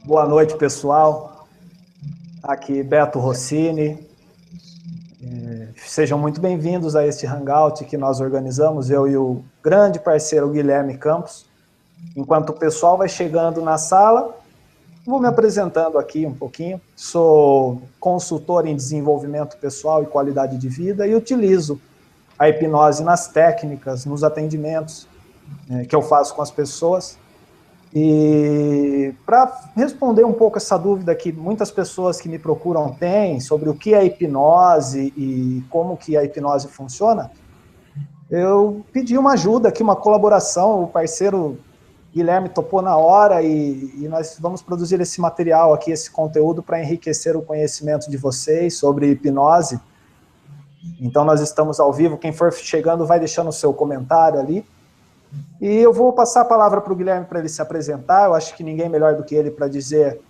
Boa noite, pessoal. Aqui Beto Rossini. Sejam muito bem-vindos a este hangout que nós organizamos, eu e o grande parceiro Guilherme Campos. Enquanto o pessoal vai chegando na sala, vou me apresentando aqui um pouquinho. Sou consultor em desenvolvimento pessoal e qualidade de vida e utilizo a hipnose nas técnicas, nos atendimentos que eu faço com as pessoas. E para responder um pouco essa dúvida que muitas pessoas que me procuram têm sobre o que é hipnose e como que a hipnose funciona, eu pedi uma ajuda aqui, uma colaboração, o parceiro Guilherme topou na hora e nós vamos produzir esse material aqui, esse conteúdo para enriquecer o conhecimento de vocês sobre hipnose. Então nós estamos ao vivo, quem for chegando vai deixando o seu comentário ali. E eu vou passar a palavra para o Guilherme para ele se apresentar. Eu acho que ninguém melhor do que ele para dizer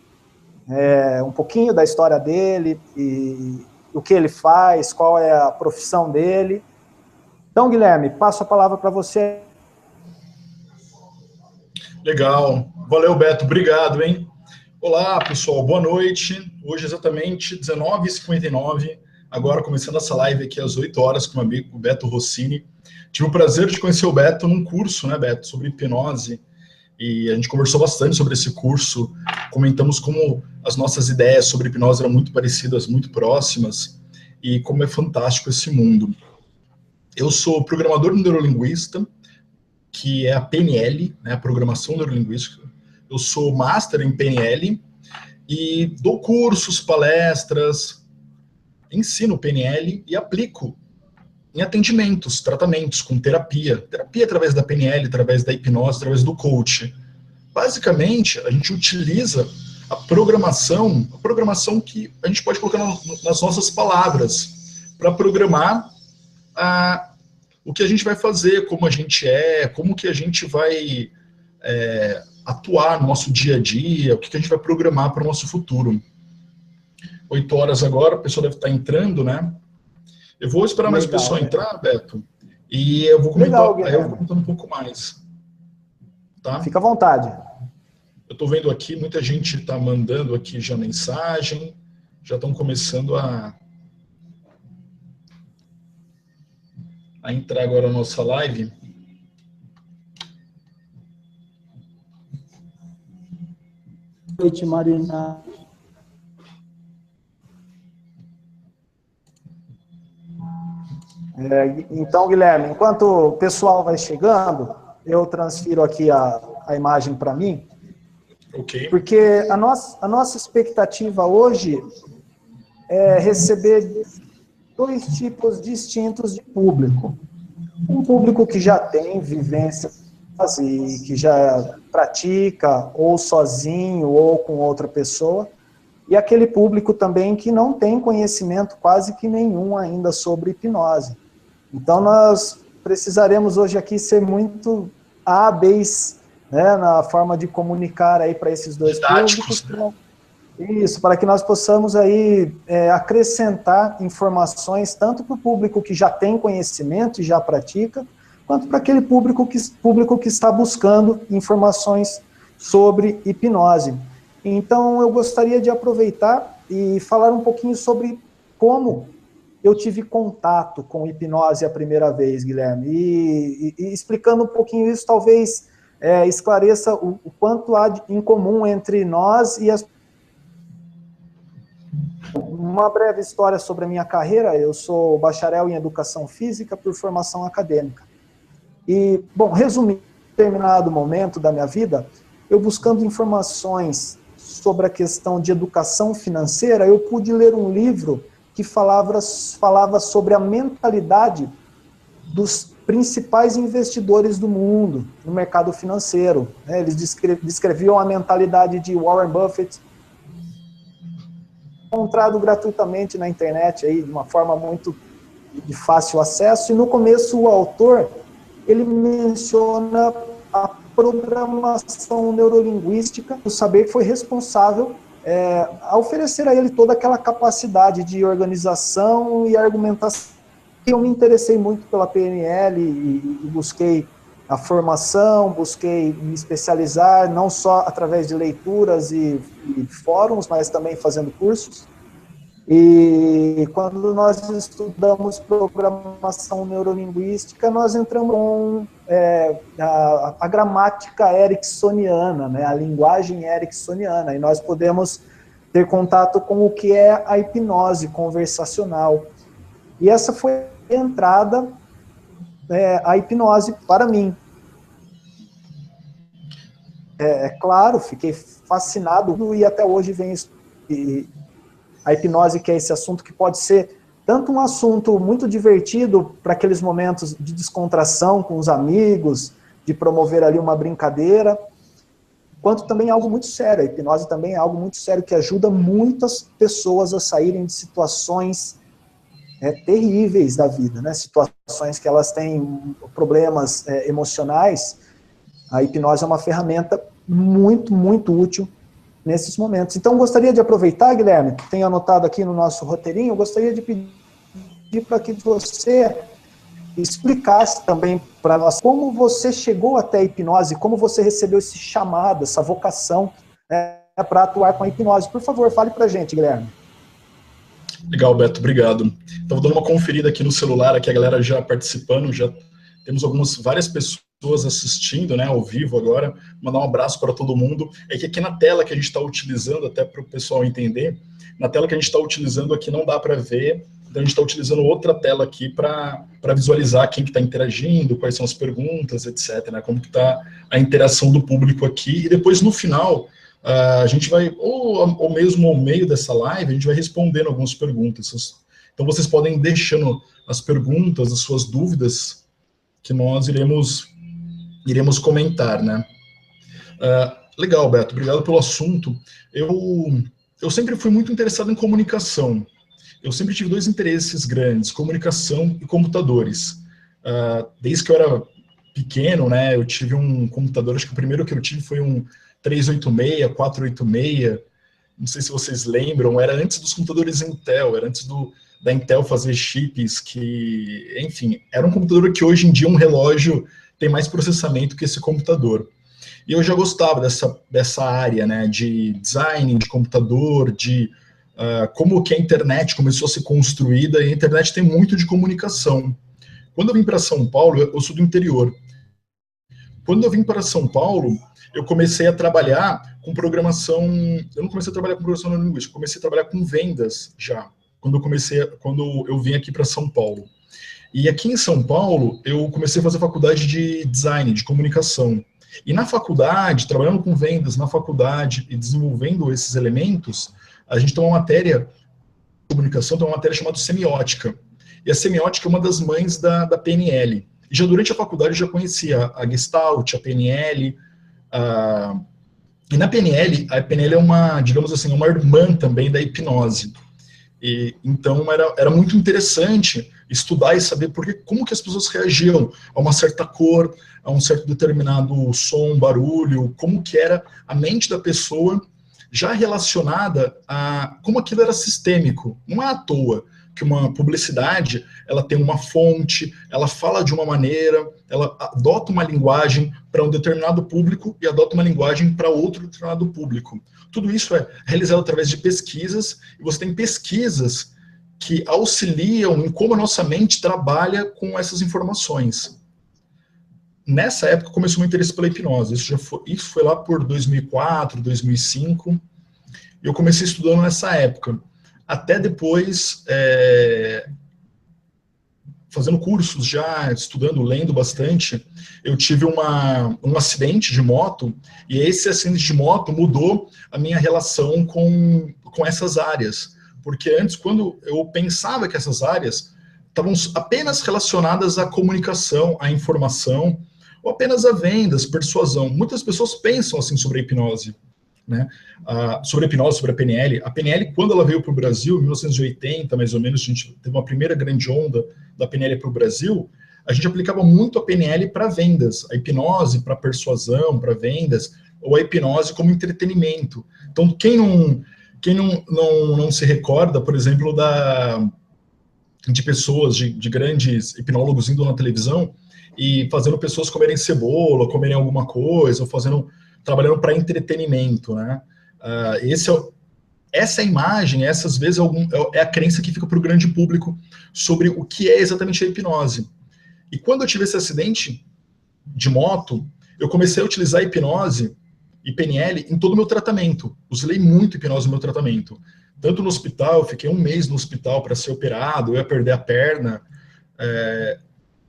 um pouquinho da história dele e o que ele faz, qual é a profissão dele. Então, Guilherme, passo a palavra para você. Legal. Valeu, Beto. Obrigado, hein? Olá, pessoal. Boa noite. Hoje, exatamente 19h59. Agora, começando essa live aqui às 8 horas com o meu amigo Beto Rossini. Tive o prazer de conhecer o Beto num curso, né, Beto, sobre hipnose. E a gente conversou bastante sobre esse curso. Comentamos como as nossas ideias sobre hipnose eram muito parecidas, muito próximas. E como é fantástico esse mundo. Eu sou programador neurolinguista, que é a PNL, né, a Programação Neurolinguística. Eu sou master em PNL e dou cursos, palestras, ensino PNL e aplico em atendimentos, tratamentos com terapia através da PNL, através da hipnose, através do coach. Basicamente, a gente utiliza a programação que a gente pode colocar nas nossas palavras, para programar o que a gente vai fazer, como a gente é, como que a gente vai atuar no nosso dia a dia, o que a gente vai programar para o nosso futuro. 8 horas agora, o pessoal deve estar entrando, né? Eu vou esperar mais o pessoal entrar, Beto, e eu vou comentar, aí eu vou comentar um pouco mais. Tá? Fica à vontade. Eu estou vendo aqui, muita gente está mandando aqui já mensagem, já estão começando a entrar agora na nossa live. Boa noite, Marina. Então, Guilherme, enquanto o pessoal vai chegando, eu transfiro aqui a imagem para mim, porque a nossa expectativa hoje é receber 2 tipos distintos de público. Um público que já tem vivência e que já pratica, ou sozinho, ou com outra pessoa, e aquele público também que não tem conhecimento quase que nenhum ainda sobre hipnose. Então, nós precisaremos hoje aqui ser muito hábeis, né, na forma de comunicar aí para esses 2 públicos. Isso, para que nós possamos aí acrescentar informações tanto para o público que já tem conhecimento e já pratica, quanto para aquele público que está buscando informações sobre hipnose. Então, eu gostaria de aproveitar e falar um pouquinho sobre como eu tive contato com hipnose a primeira vez, Guilherme, e explicando um pouquinho isso, talvez esclareça o quanto há em comum entre nós e as... Uma breve história sobre a minha carreira. Eu sou bacharel em Educação Física por formação acadêmica. E, bom, resumindo, em determinado momento da minha vida, eu buscando informações sobre a questão de educação financeira, eu pude ler um livro que falava sobre a mentalidade dos principais investidores do mundo no mercado financeiro. Eles descreviam a mentalidade de Warren Buffett, encontrado gratuitamente na internet, aí, de uma forma muito de fácil acesso, e no começo o autor, ele menciona a programação neurolinguística, o saber que foi responsável a oferecer a ele toda aquela capacidade de organização e argumentação. Eu me interessei muito pela PNL e busquei a formação, busquei me especializar, não só através de leituras e fóruns, mas também fazendo cursos. E quando nós estudamos programação neurolinguística, nós entramos com a gramática ericksoniana, né, a linguagem ericksoniana, e nós podemos ter contato com o que é a hipnose conversacional. E essa foi a entrada, a hipnose para mim. Claro, fiquei fascinado e até hoje venho a hipnose, que é esse assunto que pode ser tanto um assunto muito divertido para aqueles momentos de descontração com os amigos, de promover ali uma brincadeira, quanto também algo muito sério. A hipnose também é algo muito sério que ajuda muitas pessoas a saírem de situações terríveis da vida, né? Situações que elas têm problemas emocionais. A hipnose é uma ferramenta muito, muito útil nesses momentos. Então, gostaria de aproveitar, Guilherme, que tenho anotado aqui no nosso roteirinho, eu gostaria de pedir para que você explicasse também para nós como você chegou até a hipnose, como você recebeu esse chamado, essa vocação para atuar com a hipnose. Por favor, fale para a gente, Guilherme. Legal, Beto, obrigado. Estava dando uma conferida aqui no celular, aqui a galera já participando, já temos várias pessoas assistindo, né, ao vivo agora. Mandar um abraço para todo mundo. É que aqui na tela que a gente está utilizando, até para o pessoal entender, na tela que a gente está utilizando aqui não dá para ver, então a gente está utilizando outra tela aqui para visualizar quem que está interagindo, quais são as perguntas, etc., né, como que está a interação do público aqui, e depois no final a gente vai, ou mesmo ao meio dessa live, a gente vai respondendo algumas perguntas. Então vocês podem ir deixando as perguntas, as suas dúvidas, que nós iremos comentar, né? Legal, Beto, obrigado pelo assunto. Eu sempre fui muito interessado em comunicação. Eu sempre tive dois interesses grandes, comunicação e computadores. Desde que eu era pequeno, né, eu tive um computador, acho que o primeiro que eu tive foi um 386, 486, não sei se vocês lembram, era antes dos computadores Intel, era antes da Intel fazer chips que, enfim, era um computador que hoje em dia um relógio tem mais processamento que esse computador. E eu já gostava dessa área, né, de design, de computador, de como que a internet começou a ser construída, e a internet tem muito de comunicação. Quando eu vim para São Paulo, eu sou do interior. Quando eu vim para São Paulo, eu comecei a trabalhar com programação, eu não comecei a trabalhar com programação neurolinguística, comecei a trabalhar com vendas já, quando eu vim aqui para São Paulo. E aqui em São Paulo, eu comecei a fazer faculdade de design, de comunicação. E na faculdade, trabalhando com vendas na faculdade e desenvolvendo esses elementos, a gente tem uma matéria de comunicação, tem uma matéria chamada semiótica. E a semiótica é uma das mães da PNL. E já durante a faculdade eu já conhecia a Gestalt, a PNL. E na PNL, a PNL é uma, digamos assim, uma irmã também da hipnose. E, então era muito interessante estudar e saber como que as pessoas reagiam a uma certa cor, a um certo determinado som, barulho, como que era a mente da pessoa já relacionada a como aquilo era sistêmico. Não é à toa que uma publicidade, ela tem uma fonte, ela fala de uma maneira, ela adota uma linguagem para um determinado público e adota uma linguagem para outro determinado público. Tudo isso é realizado através de pesquisas, e você tem pesquisas que auxiliam em como a nossa mente trabalha com essas informações. Nessa época começou o meu interesse pela hipnose, isso foi lá por 2004, 2005, e eu comecei estudando nessa época. Até depois, fazendo cursos já, estudando, lendo bastante, eu tive um acidente de moto, e esse acidente de moto mudou a minha relação com essas áreas. Porque antes, quando eu pensava que essas áreas estavam apenas relacionadas à comunicação, à informação, ou apenas a vendas, persuasão. Muitas pessoas pensam assim sobre a hipnose, né? Sobre a hipnose, sobre a PNL. A PNL, quando ela veio para o Brasil, em 1980, mais ou menos, a gente teve uma primeira grande onda da PNL para o Brasil, a gente aplicava muito a PNL para vendas, a hipnose para persuasão, para vendas, ou a hipnose como entretenimento. Então, quem não se recorda, por exemplo, de pessoas, de grandes hipnólogos indo na televisão e fazendo pessoas comerem cebola, comerem alguma coisa, ou trabalhando para entretenimento, né? Essa imagem, essas vezes, é a crença que fica para o grande público sobre o que é exatamente a hipnose. E quando eu tive esse acidente de moto, eu comecei a utilizar a hipnose e PNL em todo o meu tratamento. Usei muito hipnose no meu tratamento. Tanto no hospital, eu fiquei 1 mês no hospital para ser operado, eu ia perder a perna.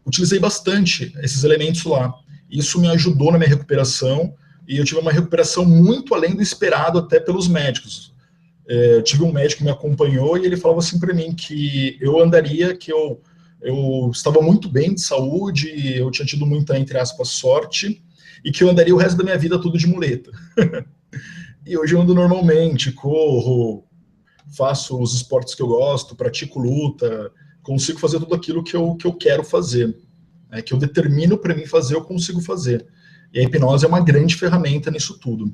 Utilizei bastante esses elementos lá. Isso me ajudou na minha recuperação, e eu tive uma recuperação muito além do esperado até pelos médicos. Eu tive um médico que me acompanhou e ele falava assim para mim que eu andaria, que eu estava muito bem de saúde, eu tinha tido muita, entre aspas, sorte, e que eu andaria o resto da minha vida tudo de muleta. E hoje eu ando normalmente, corro, faço os esportes que eu gosto, pratico luta, consigo fazer tudo aquilo que eu quero fazer, que eu determino para mim fazer, eu consigo fazer. E a hipnose é uma grande ferramenta nisso tudo.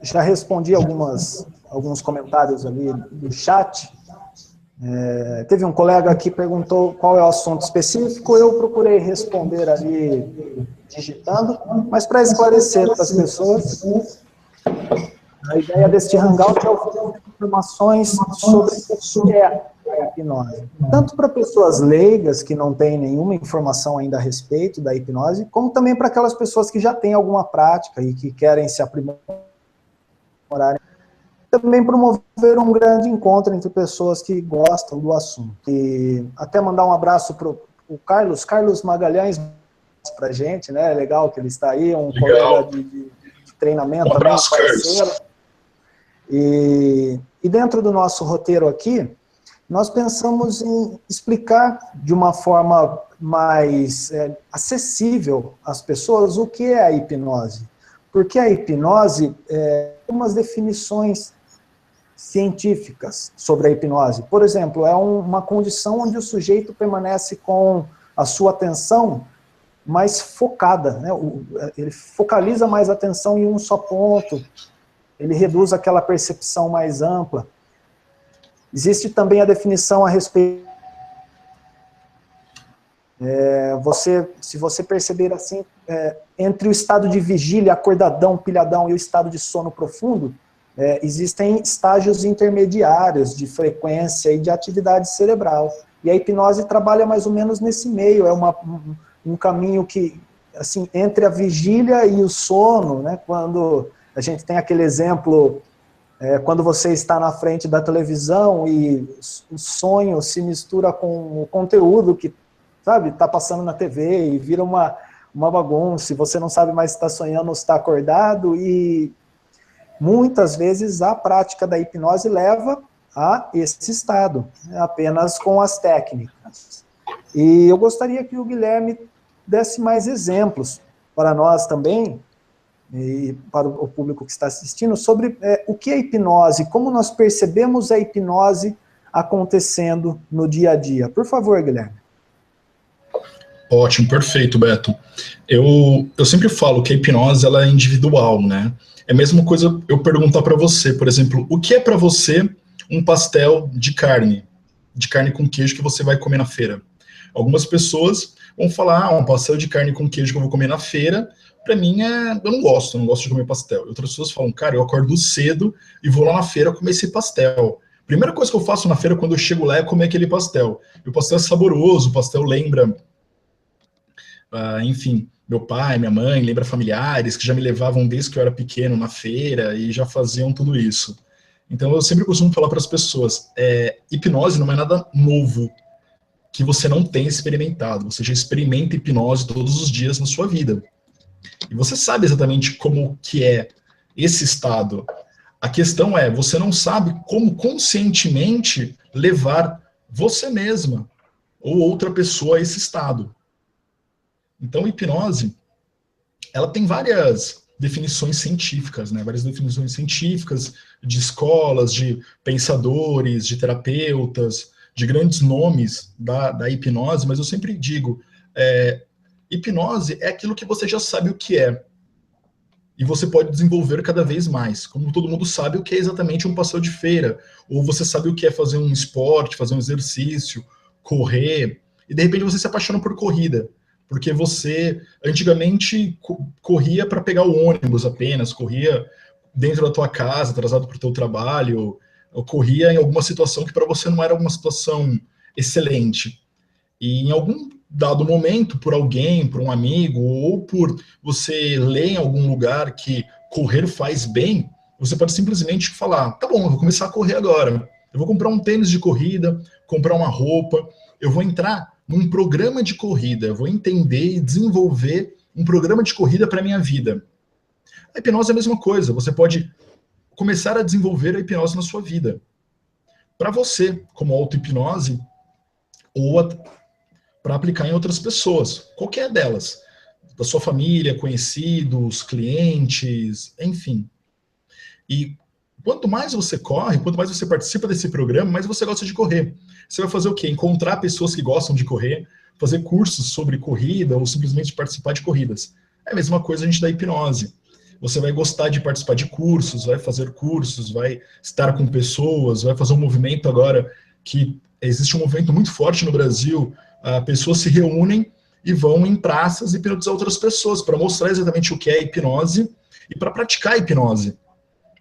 Já respondi alguns comentários ali do chat. Teve um colega que perguntou qual é o assunto específico, eu procurei responder ali digitando, mas para esclarecer para as pessoas, a ideia deste hangout é oferecer informações sobre o que é a hipnose. Tanto para pessoas leigas que não têm nenhuma informação ainda a respeito da hipnose, como também para aquelas pessoas que já têm alguma prática e que querem se aprimorar. Também promover um grande encontro entre pessoas que gostam do assunto. E até mandar um abraço para o Carlos Magalhães, para a gente, né? É legal que ele está aí, um colega de treinamento, um abraço, também, um parceiro. E dentro do nosso roteiro aqui, nós pensamos em explicar de uma forma mais acessível às pessoas o que é a hipnose. Porque a hipnose tem umas definições científicas sobre a hipnose. Por exemplo, é uma condição onde o sujeito permanece com a sua atenção mais focada, né? Ele focaliza mais a atenção em um só ponto, ele reduz aquela percepção mais ampla. Existe também a definição a respeito... se você perceber assim, entre o estado de vigília, acordadão, pilhadão, e o estado de sono profundo, existem estágios intermediários de frequência e de atividade cerebral. E a hipnose trabalha mais ou menos nesse meio, um caminho que, assim, entre a vigília e o sono, né, quando a gente tem aquele exemplo, quando você está na frente da televisão e o sonho se mistura com o conteúdo que, sabe, está passando na TV e vira uma bagunça, e você não sabe mais se está sonhando ou se está acordado, e muitas vezes a prática da hipnose leva a esse estado, apenas com as técnicas. E eu gostaria que o Guilherme desse mais exemplos para nós também, e para o público que está assistindo, sobre o que é hipnose, como nós percebemos a hipnose acontecendo no dia a dia. Por favor, Guilherme. Ótimo, perfeito, Beto. Eu sempre falo que a hipnose ela é individual, né? É a mesma coisa eu perguntar para você, por exemplo, o que é para você um pastel de carne com queijo que você vai comer na feira? Algumas pessoas vão falar, um pastel de carne com queijo que eu vou comer na feira, para mim eu não gosto de comer pastel. E outras pessoas falam, cara, eu acordo cedo e vou lá na feira comer esse pastel. Primeira coisa que eu faço na feira quando eu chego lá é comer aquele pastel. E o pastel é saboroso, o pastel lembra, enfim, meu pai, minha mãe, lembra familiares que já me levavam desde que eu era pequeno na feira e já faziam tudo isso. Então eu sempre costumo falar para as pessoas, hipnose não é nada novo que você não tenha experimentado, você já experimenta hipnose todos os dias na sua vida. E você sabe exatamente como que é esse estado. A questão é, você não sabe como conscientemente levar você mesma ou outra pessoa a esse estado. Então, a hipnose, ela tem várias definições científicas, né? Várias definições científicas de escolas, de pensadores, de terapeutas, de grandes nomes da hipnose, mas eu sempre digo, hipnose é aquilo que você já sabe o que é. e você pode desenvolver cada vez mais. Como todo mundo sabe o que é exatamente um passeio de feira, ou você sabe o que é fazer um esporte, fazer um exercício, correr, e de repente você se apaixona por corrida, porque você antigamente corria para pegar o ônibus apenas, corria dentro da tua casa, atrasado para o teu trabalho, ou corria em alguma situação que para você não era uma situação excelente. E em algum dado momento, por alguém, por um amigo, ou por você ler em algum lugar que correr faz bem, você pode simplesmente falar, tá bom, eu vou começar a correr agora. Eu vou comprar um tênis de corrida, comprar uma roupa, eu vou entrar num programa de corrida, eu vou entender e desenvolver um programa de corrida para a minha vida. A hipnose é a mesma coisa, você pode começar a desenvolver a hipnose na sua vida. Para você, como auto-hipnose, ou para aplicar em outras pessoas, qualquer delas, da sua família, conhecidos, clientes, enfim. E quanto mais você corre, quanto mais você participa desse programa, mais você gosta de correr. Você vai fazer o quê? Encontrar pessoas que gostam de correr, fazer cursos sobre corrida ou simplesmente participar de corridas. É a mesma coisa a gente da hipnose. Você vai gostar de participar de cursos, vai fazer cursos, vai estar com pessoas, vai fazer um movimento agora que existe um movimento muito forte no Brasil, pessoas se reúnem e vão em praças hipnotizar outras pessoas para mostrar exatamente o que é hipnose e para praticar a hipnose.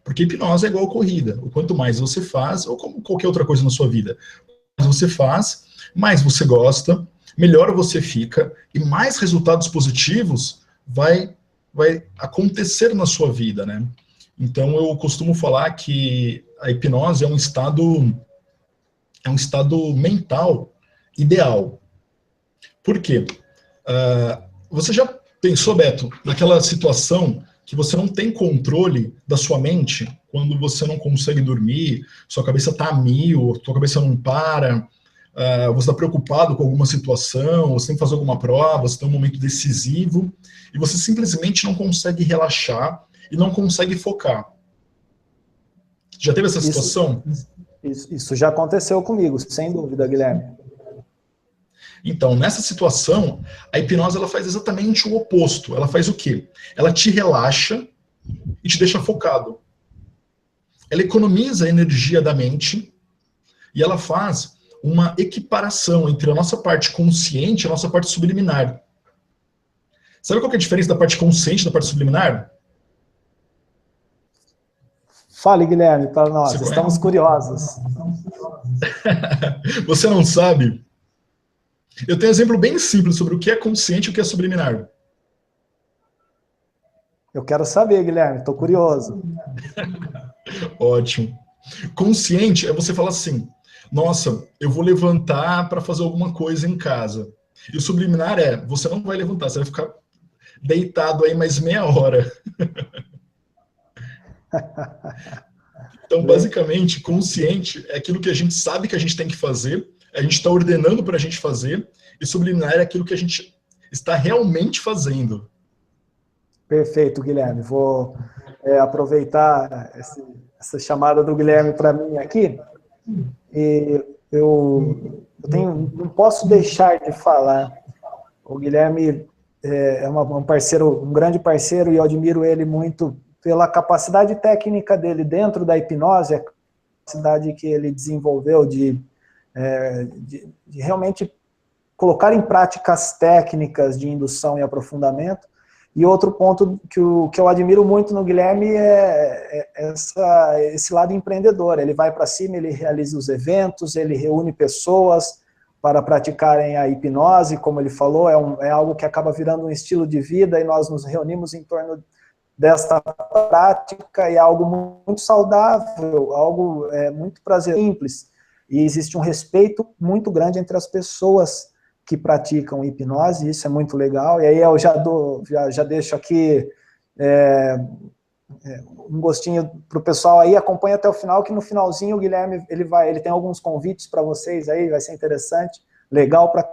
Porque hipnose é igual corrida. O quanto mais você faz, ou como qualquer outra coisa na sua vida, mais você faz, mais você gosta, melhor você fica e mais resultados positivos vai acontecer na sua vida, né? Então eu costumo falar que a hipnose é um estado mental ideal. Por quê? Você já pensou, Beto, naquela situação que você não tem controle da sua mente, quando você não consegue dormir, sua cabeça está a mil, sua cabeça não para, você está preocupado com alguma situação, você tem que fazer alguma prova, você tem um momento decisivo, e você simplesmente não consegue relaxar e não consegue focar. Já teve essa situação? Isso já aconteceu comigo, sem dúvida, Guilherme. Então, nessa situação, a hipnose ela faz exatamente o oposto. Ela faz o quê? Ela te relaxa e te deixa focado. Ela economiza a energia da mente e ela faz uma equiparação entre a nossa parte consciente e a nossa parte subliminar. Sabe qual que é a diferença da parte consciente e da parte subliminar? Fale, Guilherme, para nós, estamos curiosos. Você não sabe? Eu tenho um exemplo bem simples sobre o que é consciente e o que é subliminar. Eu quero saber, Guilherme, estou curioso. Ótimo. Consciente é você falar assim, nossa, eu vou levantar para fazer alguma coisa em casa. E o subliminar é, você não vai levantar, você vai ficar deitado aí mais meia hora. Então, basicamente, consciente é aquilo que a gente sabe que a gente tem que fazer, a gente está ordenando para a gente fazer, e subliminar é aquilo que a gente está realmente fazendo. Perfeito, Guilherme. Vou aproveitar essa chamada do Guilherme para mim aqui. E eu não posso deixar de falar. O Guilherme é um parceiro, um grande parceiro, e eu admiro ele muito pela capacidade técnica dele dentro da hipnose, a capacidade que ele desenvolveu de realmente colocar em prática as técnicas de indução e aprofundamento. E outro ponto que eu admiro muito no Guilherme é esse lado empreendedor. Ele vai para cima, ele realiza os eventos, ele reúne pessoas para praticarem a hipnose, como ele falou, é algo que acaba virando um estilo de vida, e nós nos reunimos em torno desta prática, e é algo muito saudável, algo muito prazeroso, simples, e existe um respeito muito grande entre as pessoas que praticam hipnose, isso é muito legal. E aí eu já deixo aqui um gostinho para o pessoal aí, acompanha até o final, que no finalzinho o Guilherme ele tem alguns convites para vocês aí, vai ser interessante, legal, para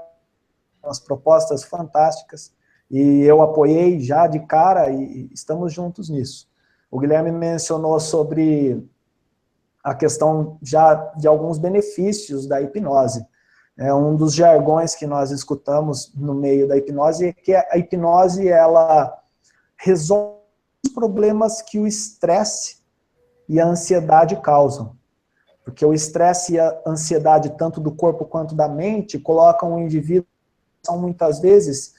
umas propostas fantásticas, e eu apoiei já de cara e estamos juntos nisso. O Guilherme mencionou sobre a questão já de alguns benefícios da hipnose. Um dos jargões que nós escutamos no meio da hipnose é que a hipnose, ela resolve problemas que o estresse e a ansiedade causam. Porque o estresse e a ansiedade, tanto do corpo quanto da mente, colocam o indivíduo, são muitas vezes,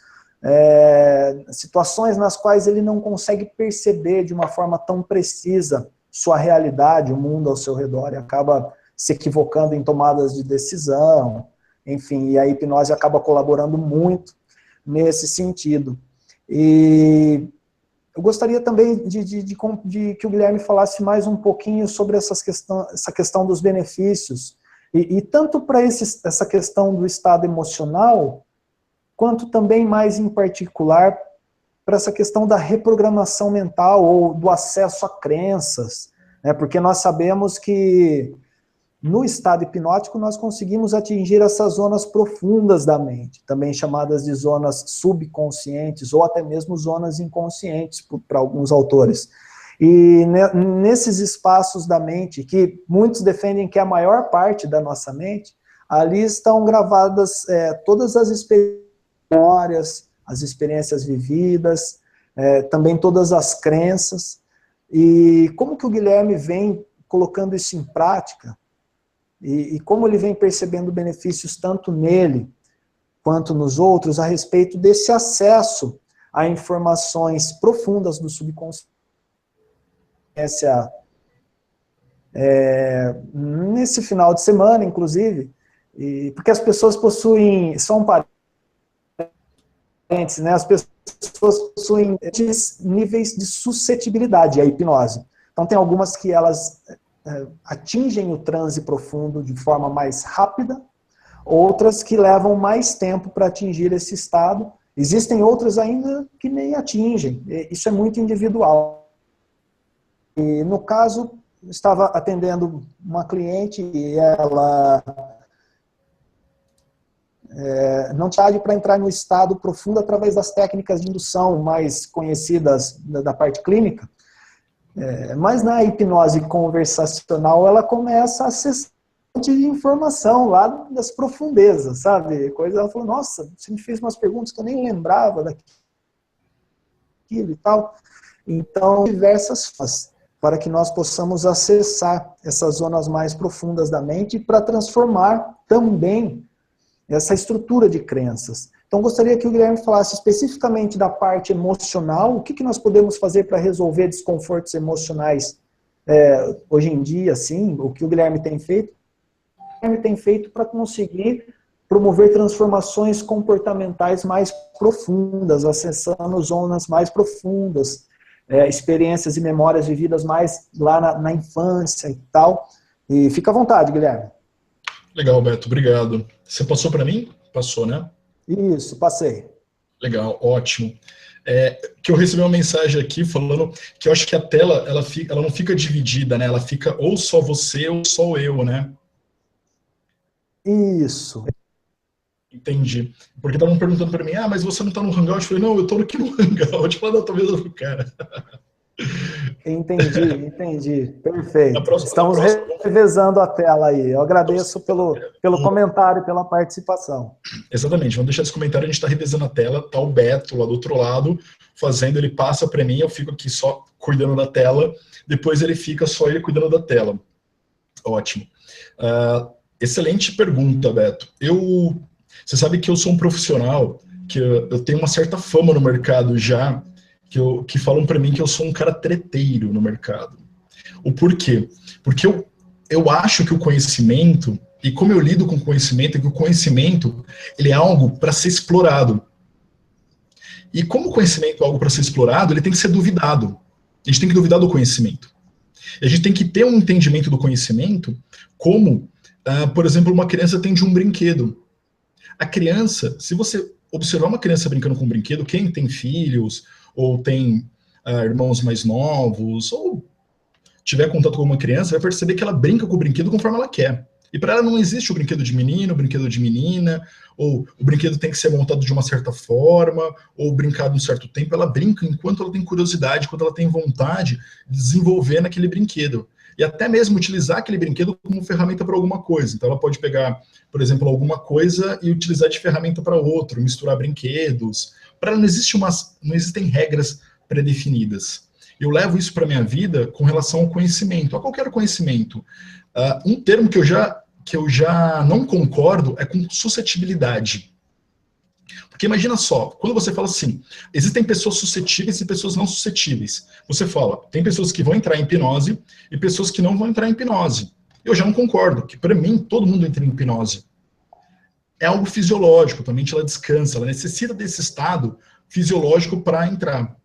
situações nas quais ele não consegue perceber de uma forma tão precisa sua realidade, o mundo ao seu redor, e acaba se equivocando em tomadas de decisão, enfim, e a hipnose acaba colaborando muito nesse sentido. E eu gostaria também de que o Guilherme falasse mais um pouquinho sobre essa questão dos benefícios, e tanto para essa questão do estado emocional, quanto também mais em particular para essa questão da reprogramação mental ou do acesso a crenças, né? Porque nós sabemos que no estado hipnótico nós conseguimos atingir essas zonas profundas da mente, também chamadas de zonas subconscientes ou até mesmo zonas inconscientes para alguns autores. E nesses espaços da mente, que muitos defendem que é a maior parte da nossa mente, ali estão gravadas todas as memórias, as experiências vividas, também todas as crenças. E como que o Guilherme vem colocando isso em prática, e como ele vem percebendo benefícios tanto nele quanto nos outros a respeito desse acesso a informações profundas do subconsciente, nesse final de semana, inclusive, porque as pessoas possuem, só um parênteses, né, as pessoas possuem níveis de suscetibilidade à hipnose. Então tem algumas que elas atingem o transe profundo de forma mais rápida, outras que levam mais tempo para atingir esse estado. Existem outras ainda que nem atingem. Isso é muito individual. E no caso, estava atendendo uma cliente e ela não tinha para entrar no estado profundo através das técnicas de indução mais conhecidas da parte clínica. Mas na hipnose conversacional ela começa a acessar de informação lá das profundezas, sabe? Ela falou, nossa, você me fez umas perguntas que eu nem lembrava daquilo e tal. Então, diversas formas para que nós possamos acessar essas zonas mais profundas da mente para transformar também essa estrutura de crenças. Então, gostaria que o Guilherme falasse especificamente da parte emocional, o que nós podemos fazer para resolver desconfortos emocionais hoje em dia, assim, o que o Guilherme tem feito. O Guilherme tem feito para conseguir promover transformações comportamentais mais profundas, acessando zonas mais profundas, experiências e memórias vividas mais lá na infância e tal. E fica à vontade, Guilherme. Legal, Beto, obrigado. Você passou para mim? Passou, né? Isso, passei. Legal, ótimo. Que eu recebi uma mensagem aqui falando que eu acho que a tela ela não fica dividida, né? Ela fica ou só você ou só eu, né? Isso. Entendi. Porque estavam perguntando para mim, mas você não está no Hangout? Eu falei, não, eu estou aqui no Hangout, lá da tua mesa do cara. Entendi. Perfeito. Estamos próxima... revezando a tela aí. Eu agradeço pelo comentário e pela participação. Exatamente. Vamos deixar esse comentário, a gente está revezando a tela, tá o Beto lá do outro lado, fazendo, ele passa para mim, eu fico aqui só cuidando da tela, depois ele fica só ele cuidando da tela. Ótimo. Excelente pergunta, Beto. Você sabe que eu sou um profissional, que eu tenho uma certa fama no mercado já, que falam para mim que eu sou um cara treteiro no mercado. O porquê? Porque eu acho que o conhecimento, e como eu lido com o conhecimento, é que o conhecimento ele é algo para ser explorado. E como o conhecimento é algo para ser explorado, ele tem que ser duvidado. A gente tem que duvidar do conhecimento. E a gente tem que ter um entendimento do conhecimento como, por exemplo, uma criança tem de um brinquedo. A criança, se você observar uma criança brincando com um brinquedo, quem tem filhos, ou tem irmãos mais novos, ou tiver contato com uma criança, vai perceber que ela brinca com o brinquedo conforme ela quer. E para ela não existe o brinquedo de menino, o brinquedo de menina, ou o brinquedo tem que ser montado de uma certa forma, ou brincado um certo tempo. Ela brinca enquanto ela tem curiosidade, enquanto ela tem vontade de desenvolver naquele brinquedo. E até mesmo utilizar aquele brinquedo como ferramenta para alguma coisa. Então ela pode pegar, por exemplo, alguma coisa e utilizar de ferramenta para outro, misturar brinquedos. Para ela não existem regras pré-definidas. Eu levo isso para minha vida com relação ao conhecimento, a qualquer conhecimento. Um termo que eu já não concordo é com suscetibilidade. Porque imagina só, quando você fala assim, existem pessoas suscetíveis e pessoas não suscetíveis. Você fala, tem pessoas que vão entrar em hipnose e pessoas que não vão entrar em hipnose. Eu já não concordo, que para mim todo mundo entra em hipnose. É algo fisiológico, tua mente ela descansa, ela necessita desse estado fisiológico para entrar.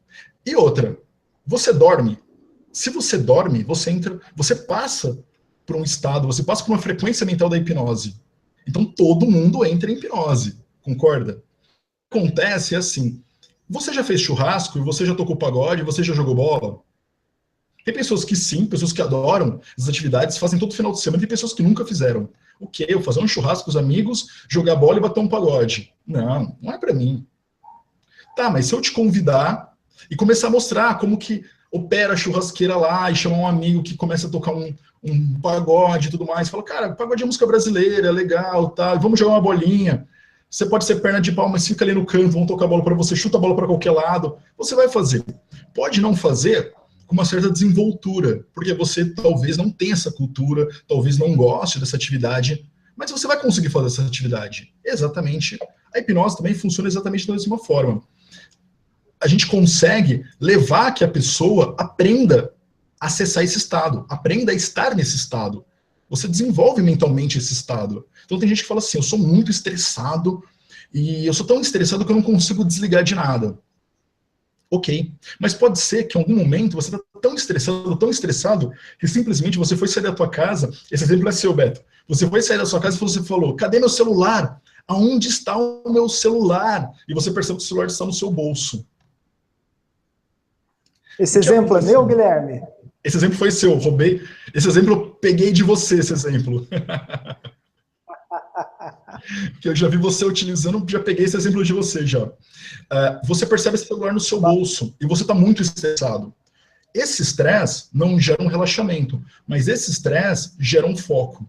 E outra, você dorme. Se você dorme, você passa por um estado, você passa por uma frequência mental da hipnose. Então todo mundo entra em hipnose, concorda? O que acontece é assim, você já fez churrasco, e você já tocou pagode, você já jogou bola? Tem pessoas que sim, pessoas que adoram as atividades, fazem todo final de semana, tem pessoas que nunca fizeram. O quê? Eu fazer um churrasco com os amigos, jogar bola e bater um pagode. Não, não é pra mim. Tá, mas se eu te convidar e começar a mostrar como que opera a churrasqueira lá e chamar um amigo que começa a tocar um pagode e tudo mais, fala, cara, pagode é música brasileira, é legal, tá, vamos jogar uma bolinha. Você pode ser perna de pau, mas fica ali no canto, vão tocar a bola para você, chuta a bola para qualquer lado. Você vai fazer. Pode não fazer com uma certa desenvoltura, porque você talvez não tenha essa cultura, talvez não goste dessa atividade, mas você vai conseguir fazer essa atividade. Exatamente. A hipnose também funciona exatamente da mesma forma. A gente consegue levar que a pessoa aprenda a acessar esse estado, aprenda a estar nesse estado. Você desenvolve mentalmente esse estado. Então tem gente que fala assim, eu sou muito estressado e eu sou tão estressado que eu não consigo desligar de nada. Ok, mas pode ser que em algum momento você está tão estressado, que simplesmente você foi sair da tua casa, esse exemplo é seu, Beto, você foi sair da sua casa e você falou, cadê meu celular? Aonde está o meu celular? E você percebe que o celular está no seu bolso. Esse exemplo é meu, Guilherme? Esse exemplo foi seu, roubei. Esse exemplo eu peguei de você, esse exemplo. Que eu já vi você utilizando, já peguei esse exemplo de você já. Você percebe esse celular no seu bolso e você está muito estressado. Esse estresse não gera um relaxamento, mas esse estresse gera um foco.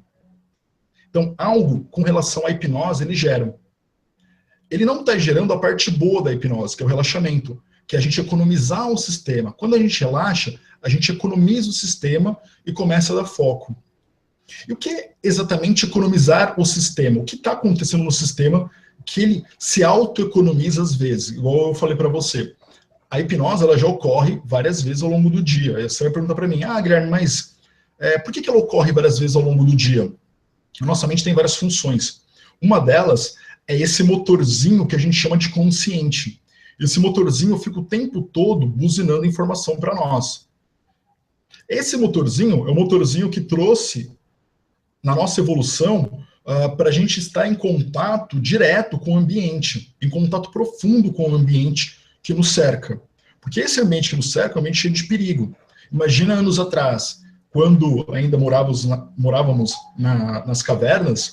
Então, algo com relação à hipnose, ele gera. Ele não está gerando a parte boa da hipnose, que é o relaxamento, que é a gente economizar o sistema. Quando a gente relaxa, a gente economiza o sistema e começa a dar foco. E o que é exatamente economizar o sistema? O que está acontecendo no sistema que ele se auto-economiza às vezes? Igual eu falei para você. A hipnose ela já ocorre várias vezes ao longo do dia. Aí você vai perguntar para mim, Guilherme, mas por que ela ocorre várias vezes ao longo do dia? A nossa mente tem várias funções. Uma delas é esse motorzinho que a gente chama de consciente. Esse motorzinho fica o tempo todo buzinando informação para nós. Esse motorzinho é o motorzinho que trouxe, na nossa evolução, para a gente estar em contato direto com o ambiente, em contato profundo com o ambiente que nos cerca. Porque esse ambiente que nos cerca é um ambiente cheio de perigo. Imagina anos atrás, quando ainda morávamos nas cavernas,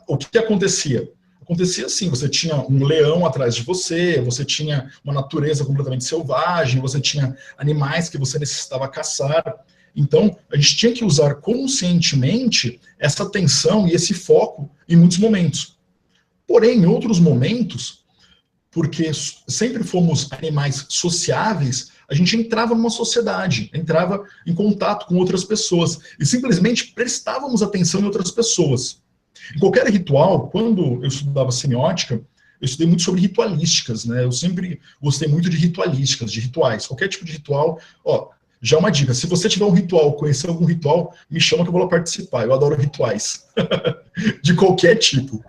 o que acontecia? Acontecia assim, você tinha um leão atrás de você, você tinha uma natureza completamente selvagem, você tinha animais que você necessitava caçar. Então, a gente tinha que usar conscientemente essa atenção e esse foco em muitos momentos. Porém, em outros momentos, porque sempre fomos animais sociáveis, a gente entrava numa sociedade, entrava em contato com outras pessoas e simplesmente prestávamos atenção em outras pessoas. Em qualquer ritual, quando eu estudava semiótica, eu estudei muito sobre ritualísticas, né? Eu sempre gostei muito de ritualísticas, de rituais. Qualquer tipo de ritual, já uma dica, se você tiver um ritual, conhecer algum ritual, me chama que eu vou lá participar. Eu adoro rituais, de qualquer tipo.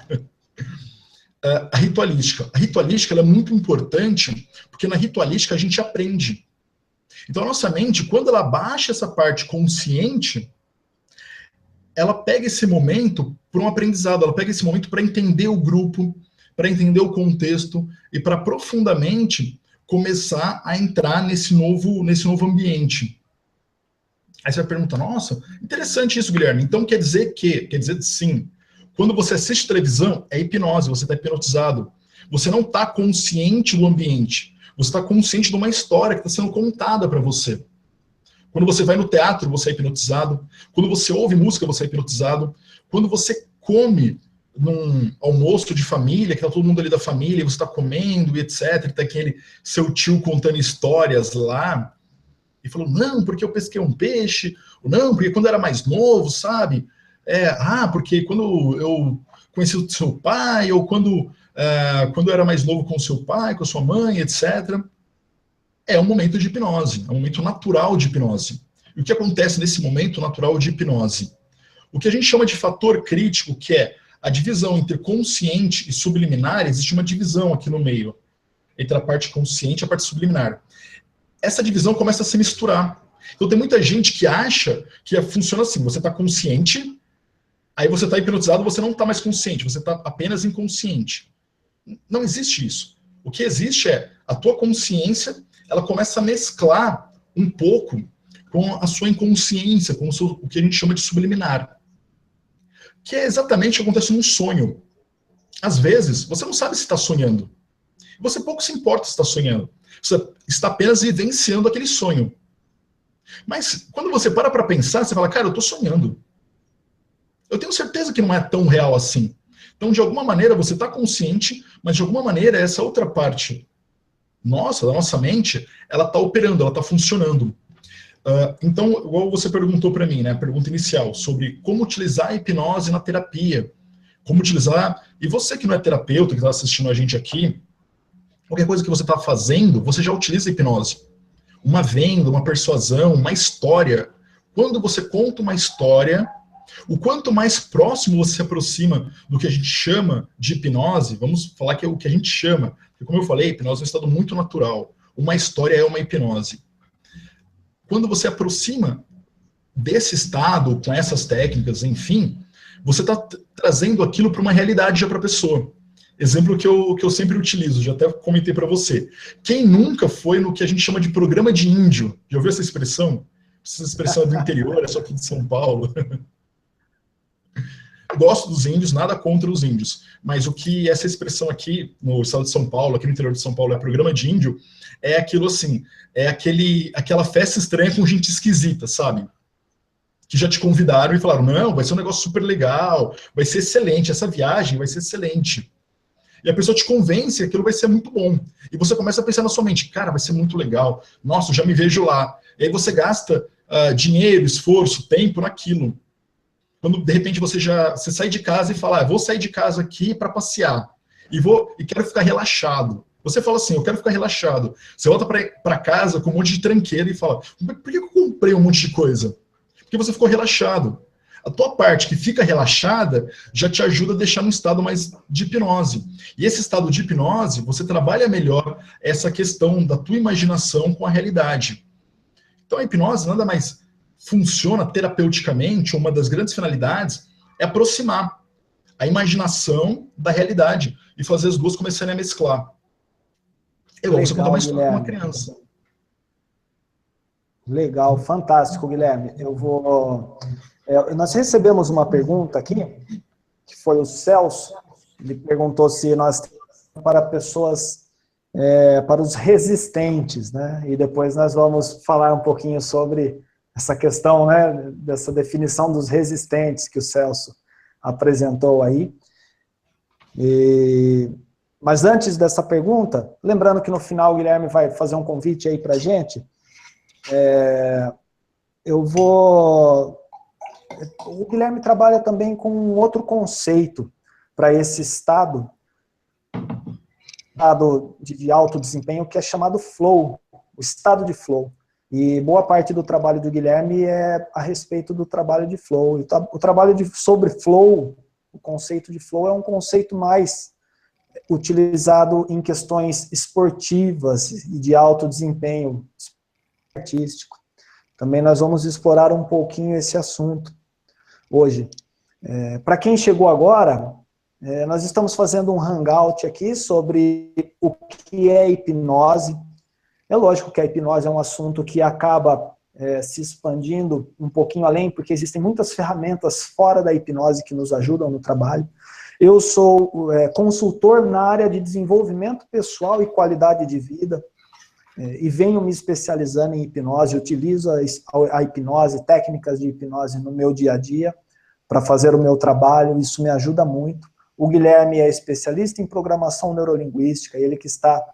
A ritualística. A ritualística ela é muito importante, porque na ritualística a gente aprende. Então a nossa mente, quando ela baixa essa parte consciente, ela pega esse momento para um aprendizado, ela pega esse momento para entender o grupo, para entender o contexto e para profundamente começar a entrar nesse novo ambiente. Aí você vai perguntar, nossa, interessante isso, Guilherme. Então quer dizer sim. Quando você assiste televisão, é hipnose, você está hipnotizado. Você não está consciente do ambiente. Você está consciente de uma história que está sendo contada para você. Quando você vai no teatro, você é hipnotizado. Quando você ouve música, você é hipnotizado. Quando você come num almoço de família, que tá todo mundo ali da família, e você está comendo, e etc., e tá aquele seu tio contando histórias lá, E falou, não, porque eu pesquei um peixe, ou não, porque quando eu era mais novo, sabe? Porque quando eu conheci o seu pai, ou quando eu era mais novo com o seu pai, com a sua mãe, etc. É um momento de hipnose, é um momento natural de hipnose. E o que acontece nesse momento natural de hipnose? O que a gente chama de fator crítico, que é a divisão entre consciente e subliminar, existe uma divisão aqui no meio, entre a parte consciente e a parte subliminar. Essa divisão começa a se misturar. Então tem muita gente que acha que funciona assim, você está consciente, aí você está hipnotizado, você não está mais consciente, você está apenas inconsciente. Não existe isso. O que existe é a tua consciência, ela começa a mesclar um pouco com a sua inconsciência, com o que a gente chama de subliminar. Que é exatamente o que acontece num sonho. Às vezes, você não sabe se está sonhando. Você pouco se importa se está sonhando. Você está apenas vivenciando aquele sonho. Mas quando você para pensar, você fala, cara, eu estou sonhando. Eu tenho certeza que não é tão real assim. Então, de alguma maneira, você está consciente, mas de alguma maneira, essa outra parte da nossa mente, ela está operando, ela está funcionando. Então, igual você perguntou para mim, né, a pergunta inicial, sobre como utilizar a hipnose na terapia. Como utilizar... E você que não é terapeuta, que está assistindo a gente aqui, qualquer coisa que você está fazendo, você já utiliza a hipnose. Uma venda, uma persuasão, uma história. Quando você conta uma história, o quanto mais próximo você se aproxima do que a gente chama de hipnose, vamos falar que é o que a gente chama, porque como eu falei, a hipnose é um estado muito natural. Uma história é uma hipnose. Quando você aproxima desse estado, com essas técnicas, enfim, você está trazendo aquilo para uma realidade já para a pessoa. Exemplo que eu sempre utilizo, já até comentei para você. Quem nunca foi no que a gente chama de programa de índio? Já ouviu essa expressão? Essa expressão é do interior, é só aqui de São Paulo. Gosto dos índios, nada contra os índios, mas o que essa expressão aqui no estado de São Paulo, aqui no interior de São Paulo, é programa de índio, é aquilo assim, é aquela festa estranha com gente esquisita, sabe? Que já te convidaram e falaram, não, vai ser um negócio super legal, vai ser excelente, essa viagem vai ser excelente. E a pessoa te convence que aquilo vai ser muito bom. E você começa a pensar na sua mente, cara, vai ser muito legal, nossa, eu já me vejo lá. E aí você gasta dinheiro, esforço, tempo naquilo. Quando, de repente, você sai de casa e fala, vou sair de casa aqui para passear. E quero ficar relaxado. Você fala assim, eu quero ficar relaxado. Você volta para casa com um monte de tranqueira e fala, por que eu comprei um monte de coisa? Porque você ficou relaxado. A tua parte que fica relaxada já te ajuda a deixar num estado mais de hipnose. E esse estado de hipnose, você trabalha melhor essa questão da tua imaginação com a realidade. Então a hipnose nada mais funciona terapeuticamente, uma das grandes finalidades é aproximar a imaginação da realidade e fazer as duas começarem a mesclar. Você contar uma história para uma criança. Legal, fantástico, Guilherme. Nós recebemos uma pergunta aqui, que foi o Celso. Ele perguntou se nós temos para pessoas, para os resistentes, né? E depois nós vamos falar um pouquinho sobre essa questão, né, dessa definição dos resistentes que o Celso apresentou aí. Mas antes dessa pergunta, lembrando que no final o Guilherme vai fazer um convite aí para a gente, o Guilherme trabalha também com um outro conceito para esse estado de alto desempenho, que é chamado flow, o estado de flow. E boa parte do trabalho do Guilherme é a respeito do trabalho de flow. O trabalho sobre flow, o conceito de flow é um conceito mais utilizado em questões esportivas e de alto desempenho artístico. Também nós vamos explorar um pouquinho esse assunto hoje. Para quem chegou agora, nós estamos fazendo um hangout aqui sobre o que é hipnose. É lógico que a hipnose é um assunto que acaba se expandindo um pouquinho além, porque existem muitas ferramentas fora da hipnose que nos ajudam no trabalho. Eu sou consultor na área de desenvolvimento pessoal e qualidade de vida, e venho me especializando em hipnose, utilizo a hipnose, técnicas de hipnose no meu dia a dia, para fazer o meu trabalho, isso me ajuda muito. O Guilherme é especialista em programação neurolinguística, ele que está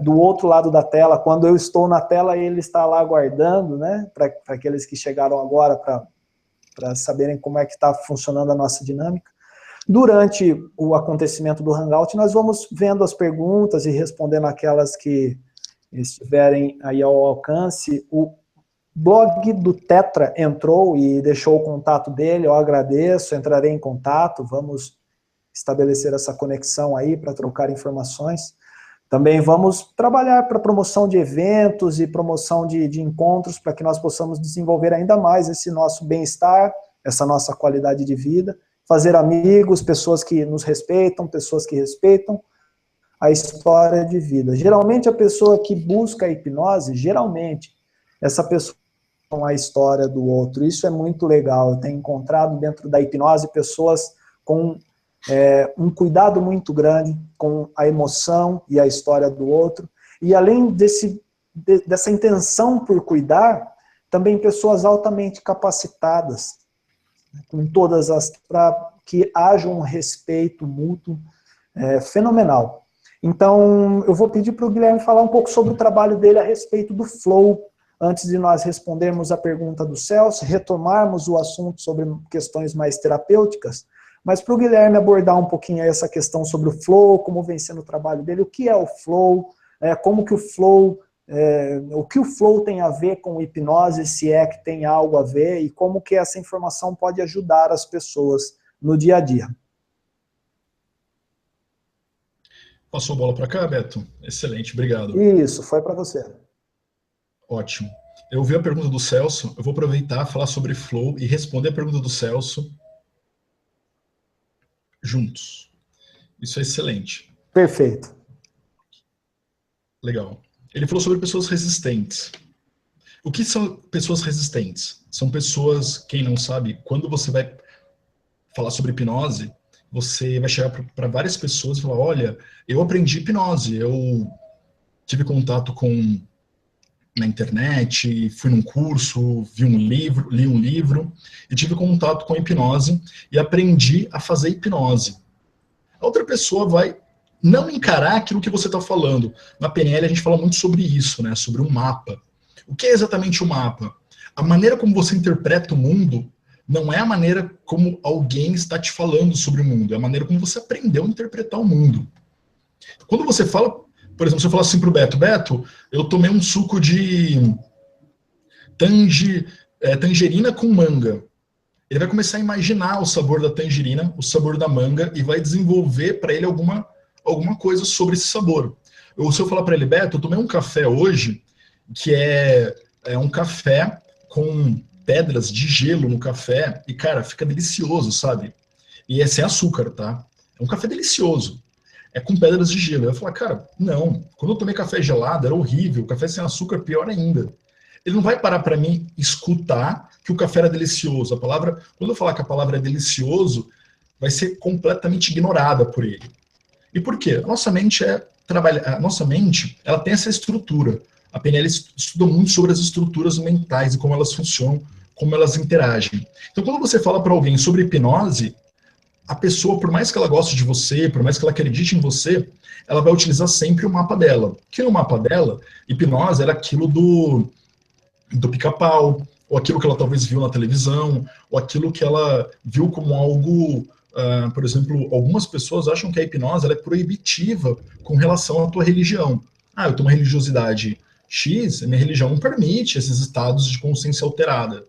do outro lado da tela, quando eu estou na tela, ele está lá aguardando, né, para aqueles que chegaram agora, para saberem como é que está funcionando a nossa dinâmica. Durante o acontecimento do Hangout, nós vamos vendo as perguntas e respondendo aquelas que estiverem aí ao alcance. O blog do Tetra entrou e deixou o contato dele, eu agradeço, entrarei em contato, vamos estabelecer essa conexão aí para trocar informações. Também vamos trabalhar para promoção de eventos e promoção de encontros, para que nós possamos desenvolver ainda mais esse nosso bem-estar, essa nossa qualidade de vida, fazer amigos, pessoas que nos respeitam, pessoas que respeitam a história de vida. Geralmente a pessoa que busca a hipnose, geralmente, essa pessoa com a história do outro. Isso é muito legal. Eu tenho encontrado dentro da hipnose pessoas com um cuidado muito grande com a emoção e a história do outro. E além dessa intenção por cuidar, também pessoas altamente capacitadas, com todas as, para que haja um respeito mútuo fenomenal. Então, eu vou pedir para o Guilherme falar um pouco sobre o trabalho dele a respeito do flow, antes de nós respondermos a pergunta do Celso, retomarmos o assunto sobre questões mais terapêuticas, mas para o Guilherme abordar um pouquinho essa questão sobre o flow, como vem sendo o trabalho dele, o que é o flow, como que o flow, o que o flow tem a ver com hipnose, se é que tem algo a ver, e como que essa informação pode ajudar as pessoas no dia a dia. Passou a bola para cá, Beto? Excelente, obrigado. Isso, foi para você. Ótimo. Eu vi a pergunta do Celso, eu vou aproveitar, falar sobre flow e responder a pergunta do Celso juntos. Isso é excelente. Perfeito. Legal. Ele falou sobre pessoas resistentes. O que são pessoas resistentes? São pessoas, quem não sabe, quando você vai falar sobre hipnose, você vai chegar para várias pessoas e falar, olha, eu aprendi hipnose, eu tive contato com na internet, fui num curso, li um livro, e tive contato com a hipnose e aprendi a fazer hipnose. A outra pessoa vai não encarar aquilo que você está falando. Na PNL a gente fala muito sobre isso, né? Sobre um mapa. O que é exatamente o mapa? A maneira como você interpreta o mundo não é a maneira como alguém está te falando sobre o mundo, é a maneira como você aprendeu a interpretar o mundo. Quando você fala, por exemplo, você fala assim pro Beto, Beto, eu tomei um suco de tangerina com manga. Ele vai começar a imaginar o sabor da tangerina, o sabor da manga, e vai desenvolver para ele alguma coisa sobre esse sabor. Ou se eu falar para ele, Beto, eu tomei um café hoje, que é um café com pedras de gelo no café, e, cara, fica delicioso, sabe? E é sem açúcar, tá? É um café delicioso. É com pedras de gelo. Eu ia falar, cara, não. Quando eu tomei café gelado, era horrível. Café sem açúcar, pior ainda. Ele não vai parar para mim escutar que o café era delicioso. A palavra, quando eu falar que a palavra é delicioso, vai ser completamente ignorada por ele. E por quê? A nossa mente ela tem essa estrutura. A PNL estuda muito sobre as estruturas mentais e como elas funcionam, como elas interagem. Então, quando você fala para alguém sobre hipnose, a pessoa, por mais que ela goste de você, por mais que ela acredite em você, ela vai utilizar sempre o mapa dela. Que no mapa dela, hipnose era aquilo do pica-pau, ou aquilo que ela talvez viu na televisão, ou aquilo que ela viu como algo, por exemplo, algumas pessoas acham que a hipnose ela é proibitiva com relação à tua religião. Ah, eu tenho uma religiosidade X, minha religião não permite esses estados de consciência alterada.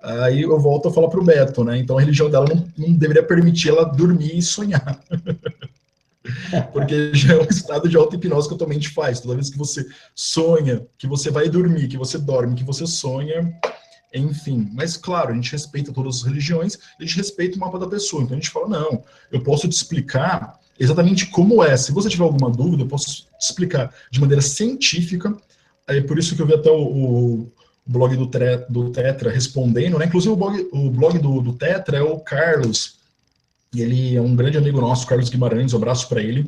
Aí eu volto a falar para o Beto, né? Então a religião dela não deveria permitir ela dormir e sonhar. Porque já é um estado de auto-hipnose que a tua mente faz. Toda vez que você sonha, que você vai dormir, que você dorme, que você sonha, enfim. Mas claro, a gente respeita todas as religiões, a gente respeita o mapa da pessoa. Então a gente fala, não, eu posso te explicar exatamente como é. Se você tiver alguma dúvida, eu posso te explicar de maneira científica. É por isso que eu vi até o blog do Tetra respondendo, né? Inclusive o blog do Tetra é o Carlos, e ele é um grande amigo nosso, Carlos Guimarães, um abraço para ele,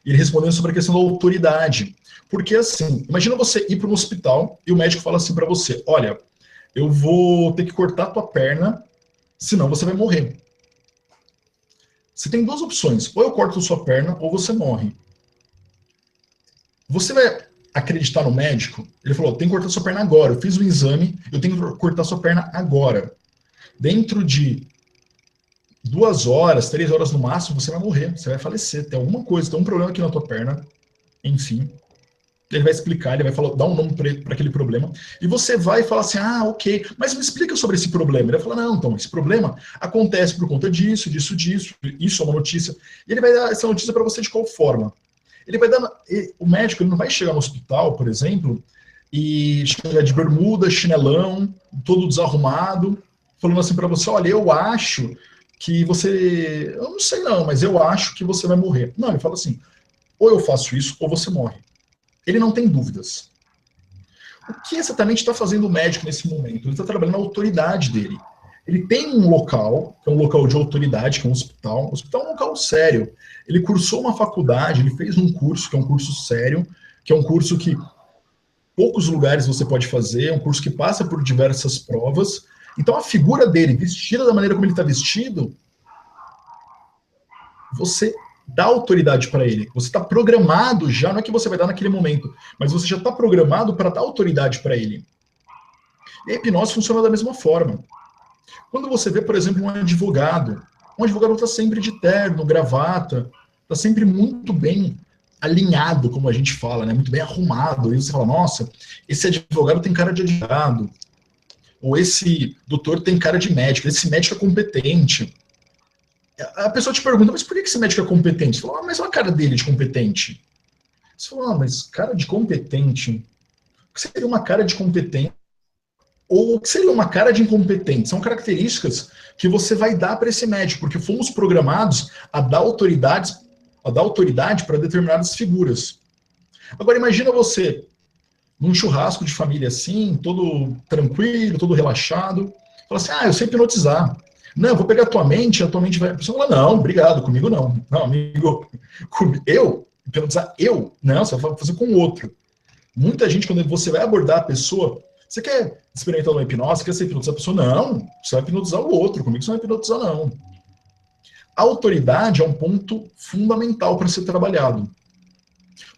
e ele respondendo sobre a questão da autoridade. Porque assim, imagina você ir para um hospital e o médico fala assim para você, olha, eu vou ter que cortar tua perna, senão você vai morrer. Você tem duas opções, ou eu corto sua perna ou você morre. Você vai acreditar no médico? Ele falou, tem que cortar sua perna agora. Eu fiz o exame, eu tenho que cortar sua perna agora. Dentro de 2 horas, 3 horas no máximo, você vai morrer, você vai falecer. Tem alguma coisa, tem um problema aqui na tua perna, enfim. Ele vai explicar, ele vai falar, dar um nome para aquele problema, e você vai falar assim, ah, ok, mas me explica sobre esse problema. Ele vai falar, não, então, esse problema acontece por conta disso, disso, disso, isso é uma notícia. E ele vai dar essa notícia para você de qual forma? Ele vai dar, o médico ele não vai chegar no hospital, por exemplo, e chegar de bermuda, chinelão, todo desarrumado, falando assim para você, olha, eu acho que você, eu não sei não, mas eu acho que você vai morrer. Não, ele fala assim, ou eu faço isso, ou você morre. Ele não tem dúvidas. O que exatamente está fazendo o médico nesse momento? Ele está trabalhando a autoridade dele. Ele tem um local, que é um local de autoridade, que é um hospital. O hospital é um local sério. Ele cursou uma faculdade, ele fez um curso, que é um curso sério, que é um curso que poucos lugares você pode fazer, é um curso que passa por diversas provas. Então a figura dele, vestida da maneira como ele está vestido, você dá autoridade para ele. Você está programado já, não é que você vai dar naquele momento, mas você já está programado para dar autoridade para ele. E a hipnose funciona da mesma forma. Quando você vê, por exemplo, um advogado está sempre de terno, gravata, está sempre muito bem alinhado, como a gente fala, né? Muito bem arrumado. E você fala, nossa, esse advogado tem cara de advogado. Ou esse doutor tem cara de médico, esse médico é competente. A pessoa te pergunta, mas por que esse médico é competente? Você fala, mas olha a cara dele de competente. Você fala, mas cara de competente? O que seria uma cara de competente? Ou o que seria uma cara de incompetente? São características que você vai dar para esse médico, porque fomos programados a dar autoridade para determinadas figuras. Agora imagina você num churrasco de família assim, todo tranquilo, todo relaxado, fala assim, eu sei hipnotizar. Não, eu vou pegar a tua mente vai... A pessoa fala, não, obrigado, comigo não. Não, amigo, eu? Hipnotizar eu? Não, você vai fazer com o outro. Muita gente, quando você vai abordar a pessoa, você quer experimentar uma hipnose, você quer ser hipnotizar a pessoa? Não, você vai hipnotizar o outro, comigo você não vai hipnotizar, não. A autoridade é um ponto fundamental para ser trabalhado.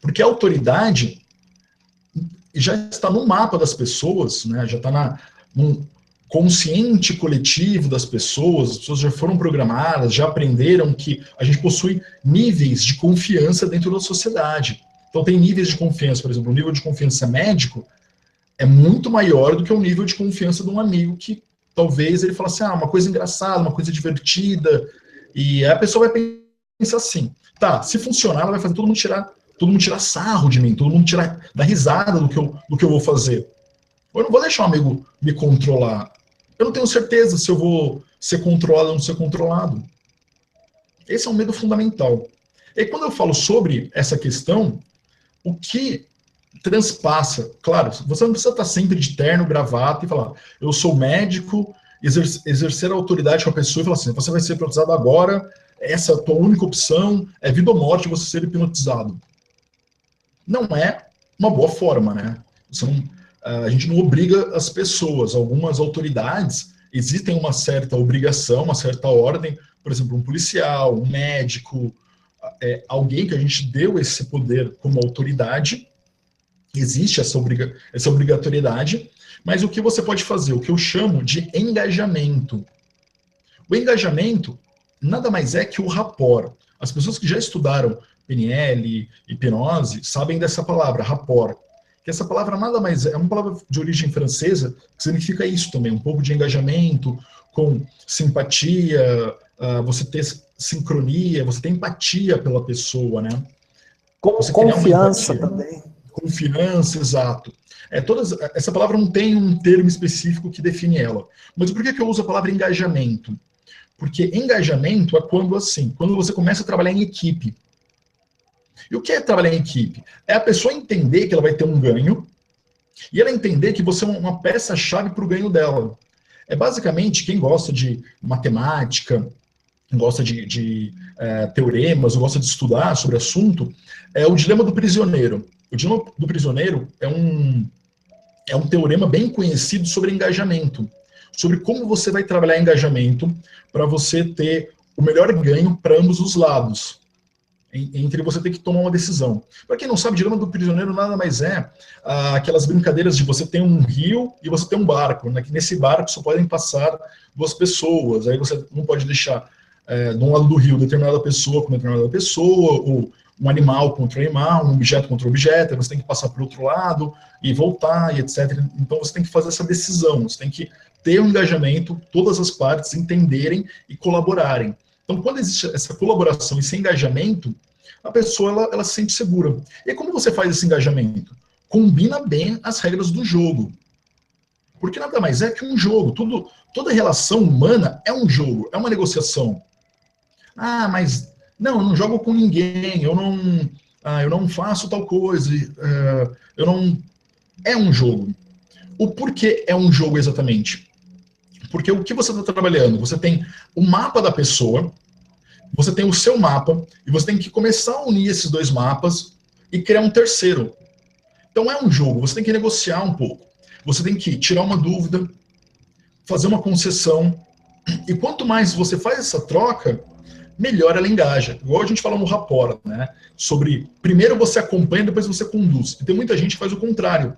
Porque a autoridade já está no mapa das pessoas, né? Já está num consciente coletivo das pessoas, as pessoas já foram programadas, já aprenderam que a gente possui níveis de confiança dentro da sociedade. Então tem níveis de confiança, por exemplo, o nível de confiança médico é muito maior do que o nível de confiança de um amigo que talvez ele fale assim, uma coisa engraçada, uma coisa divertida, e aí a pessoa vai pensar assim, tá, se funcionar, ela vai fazer todo mundo tirar sarro de mim, todo mundo dar risada do que eu vou fazer. Eu não vou deixar um amigo me controlar. Eu não tenho certeza se eu vou ser controlado ou não ser controlado. Esse é um medo fundamental. E quando eu falo sobre essa questão, o que transpassa, claro, você não precisa estar sempre de terno, gravata e falar, eu sou médico, exercer a autoridade com a pessoa e falar assim, você vai ser hipnotizado agora, essa é a tua única opção, é vida ou morte você ser hipnotizado. Não é uma boa forma, né? A gente não obriga as pessoas, algumas autoridades, existem uma certa obrigação, uma certa ordem, por exemplo, um policial, um médico, alguém que a gente deu esse poder como autoridade, existe essa obrigatoriedade, mas o que você pode fazer? O que eu chamo de engajamento. O engajamento nada mais é que o rapport. As pessoas que já estudaram PNL, hipnose, sabem dessa palavra, rapport. Que essa palavra nada mais é uma palavra de origem francesa, que significa isso também, um pouco de engajamento, com simpatia, você ter sincronia, você ter empatia pela pessoa, né? Você confiança também. Confiança, exato. Essa palavra não tem um termo específico que define ela. Mas por que eu uso a palavra engajamento? Porque engajamento é quando você começa a trabalhar em equipe. E o que é trabalhar em equipe? É a pessoa entender que ela vai ter um ganho e ela entender que você é uma peça-chave para o ganho dela. É basicamente quem gosta de matemática, gosta de teoremas, ou gosta de estudar sobre o assunto, é o dilema do prisioneiro. O dilema do prisioneiro é um teorema bem conhecido sobre engajamento, sobre como você vai trabalhar engajamento para você ter o melhor ganho para ambos os lados. entre você ter que tomar uma decisão. Para quem não sabe, dilema do prisioneiro nada mais é aquelas brincadeiras de você ter um rio e você ter um barco, né? Que nesse barco só podem passar duas pessoas, aí você não pode deixar de um lado do rio determinada pessoa com determinada pessoa, ou um animal contra um animal, um objeto contra um objeto, aí você tem que passar para o outro lado e voltar, e etc. Então você tem que fazer essa decisão, você tem que ter um engajamento, todas as partes entenderem e colaborarem. Então, quando existe essa colaboração e esse engajamento, a pessoa ela se sente segura. E como você faz esse engajamento? Combina bem as regras do jogo. Porque nada mais é que um jogo. Toda relação humana é um jogo, é uma negociação. Ah, mas não, eu não jogo com ninguém, eu não faço tal coisa, eu não... É um jogo. O porquê é um jogo exatamente? Porque o que você está trabalhando? Você tem o mapa da pessoa, você tem o seu mapa, e você tem que começar a unir esses dois mapas e criar um terceiro. Então é um jogo, você tem que negociar um pouco. Você tem que tirar uma dúvida, fazer uma concessão, e quanto mais você faz essa troca, melhor ela engaja. Igual a gente fala no Rapport, né? Sobre, primeiro você acompanha, depois você conduz. E tem muita gente que faz o contrário.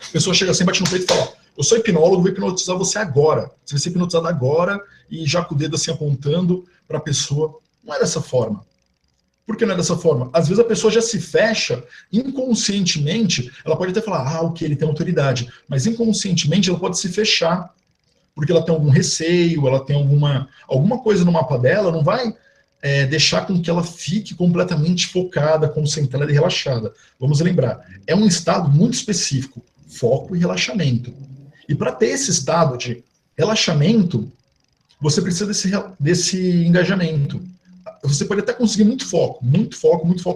A pessoa chega assim, bate no peito e fala, eu sou hipnólogo, vou hipnotizar você agora. Você vai ser hipnotizado agora, e já com o dedo assim apontando para a pessoa. Não é dessa forma. Por que não é dessa forma? Às vezes a pessoa já se fecha, inconscientemente, ela pode até falar, ok, ele tem autoridade, mas inconscientemente ela pode se fechar, porque ela tem algum receio, ela tem alguma coisa no mapa dela, não vai deixar com que ela fique completamente focada, concentrada e relaxada. Vamos lembrar, é um estado muito específico, foco e relaxamento. E para ter esse estado de relaxamento, você precisa desse engajamento. Você pode até conseguir muito foco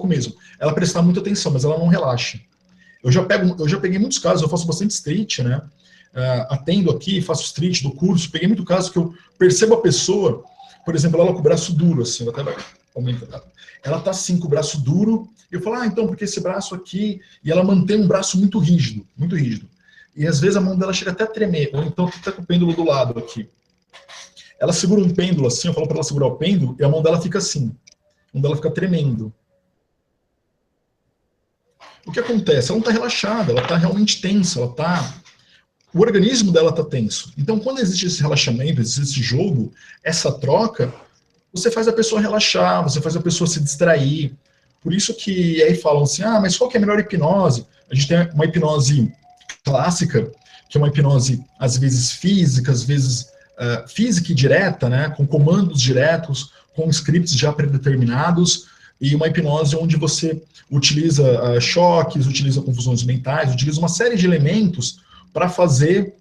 mesmo. Ela prestar muita atenção, mas ela não relaxa. Eu já peguei muitos casos, eu faço bastante street, né? Atendo aqui, faço street do curso, peguei muito caso que eu percebo a pessoa, por exemplo, ela com o braço duro, assim, ela até vai aumentar. Ela tá assim com o braço duro, e eu falo, então, porque esse braço aqui, e ela mantém um braço muito rígido, muito rígido. E às vezes a mão dela chega até a tremer, ou então tá com o pêndulo do lado aqui. Ela segura um pêndulo assim, eu falo para ela segurar o pêndulo, e a mão dela fica assim. A mão dela fica tremendo. O que acontece? Ela não está relaxada, ela está realmente tensa, o organismo dela está tenso. Então, quando existe esse relaxamento, existe esse jogo, essa troca, você faz a pessoa relaxar, você faz a pessoa se distrair. Por isso que aí falam assim, mas qual que é a melhor hipnose? A gente tem uma hipnose clássica, que é uma hipnose, às vezes, física, às vezes física e direta, né, com comandos diretos, com scripts já predeterminados, e uma hipnose onde você utiliza choques, utiliza confusões mentais, utiliza uma série de elementos para fazer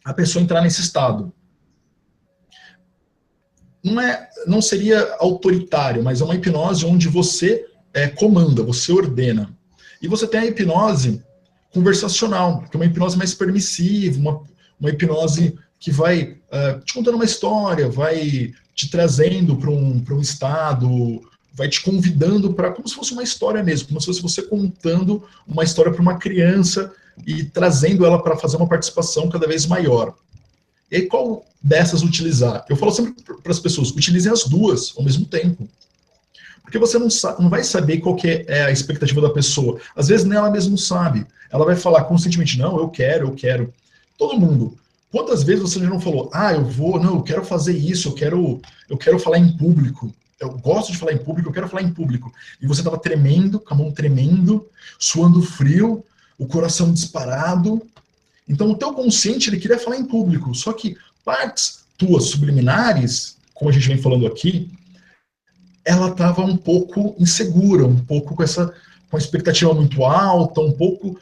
a pessoa entrar nesse estado. Não seria autoritário, mas é uma hipnose onde você comanda, você ordena. E você tem a hipnose conversacional, que é uma hipnose mais permissiva, uma hipnose que vai te contando uma história, vai te trazendo para um estado, vai te convidando para, como se fosse uma história mesmo, como se fosse você contando uma história para uma criança e trazendo ela para fazer uma participação cada vez maior. E aí, qual dessas utilizar? Eu falo sempre para as pessoas, utilizem as duas ao mesmo tempo. Porque você não vai saber qual que é a expectativa da pessoa. Às vezes nem ela mesma sabe. Ela vai falar conscientemente, não, eu quero. Todo mundo. Quantas vezes você já não falou, eu quero fazer isso, eu quero falar em público. Eu gosto de falar em público, eu quero falar em público. E você estava tremendo, com a mão tremendo, suando frio, o coração disparado. Então o teu consciente, ele queria falar em público. Só que partes tuas subliminares, como a gente vem falando aqui, ela estava um pouco insegura, um pouco com a expectativa muito alta, um pouco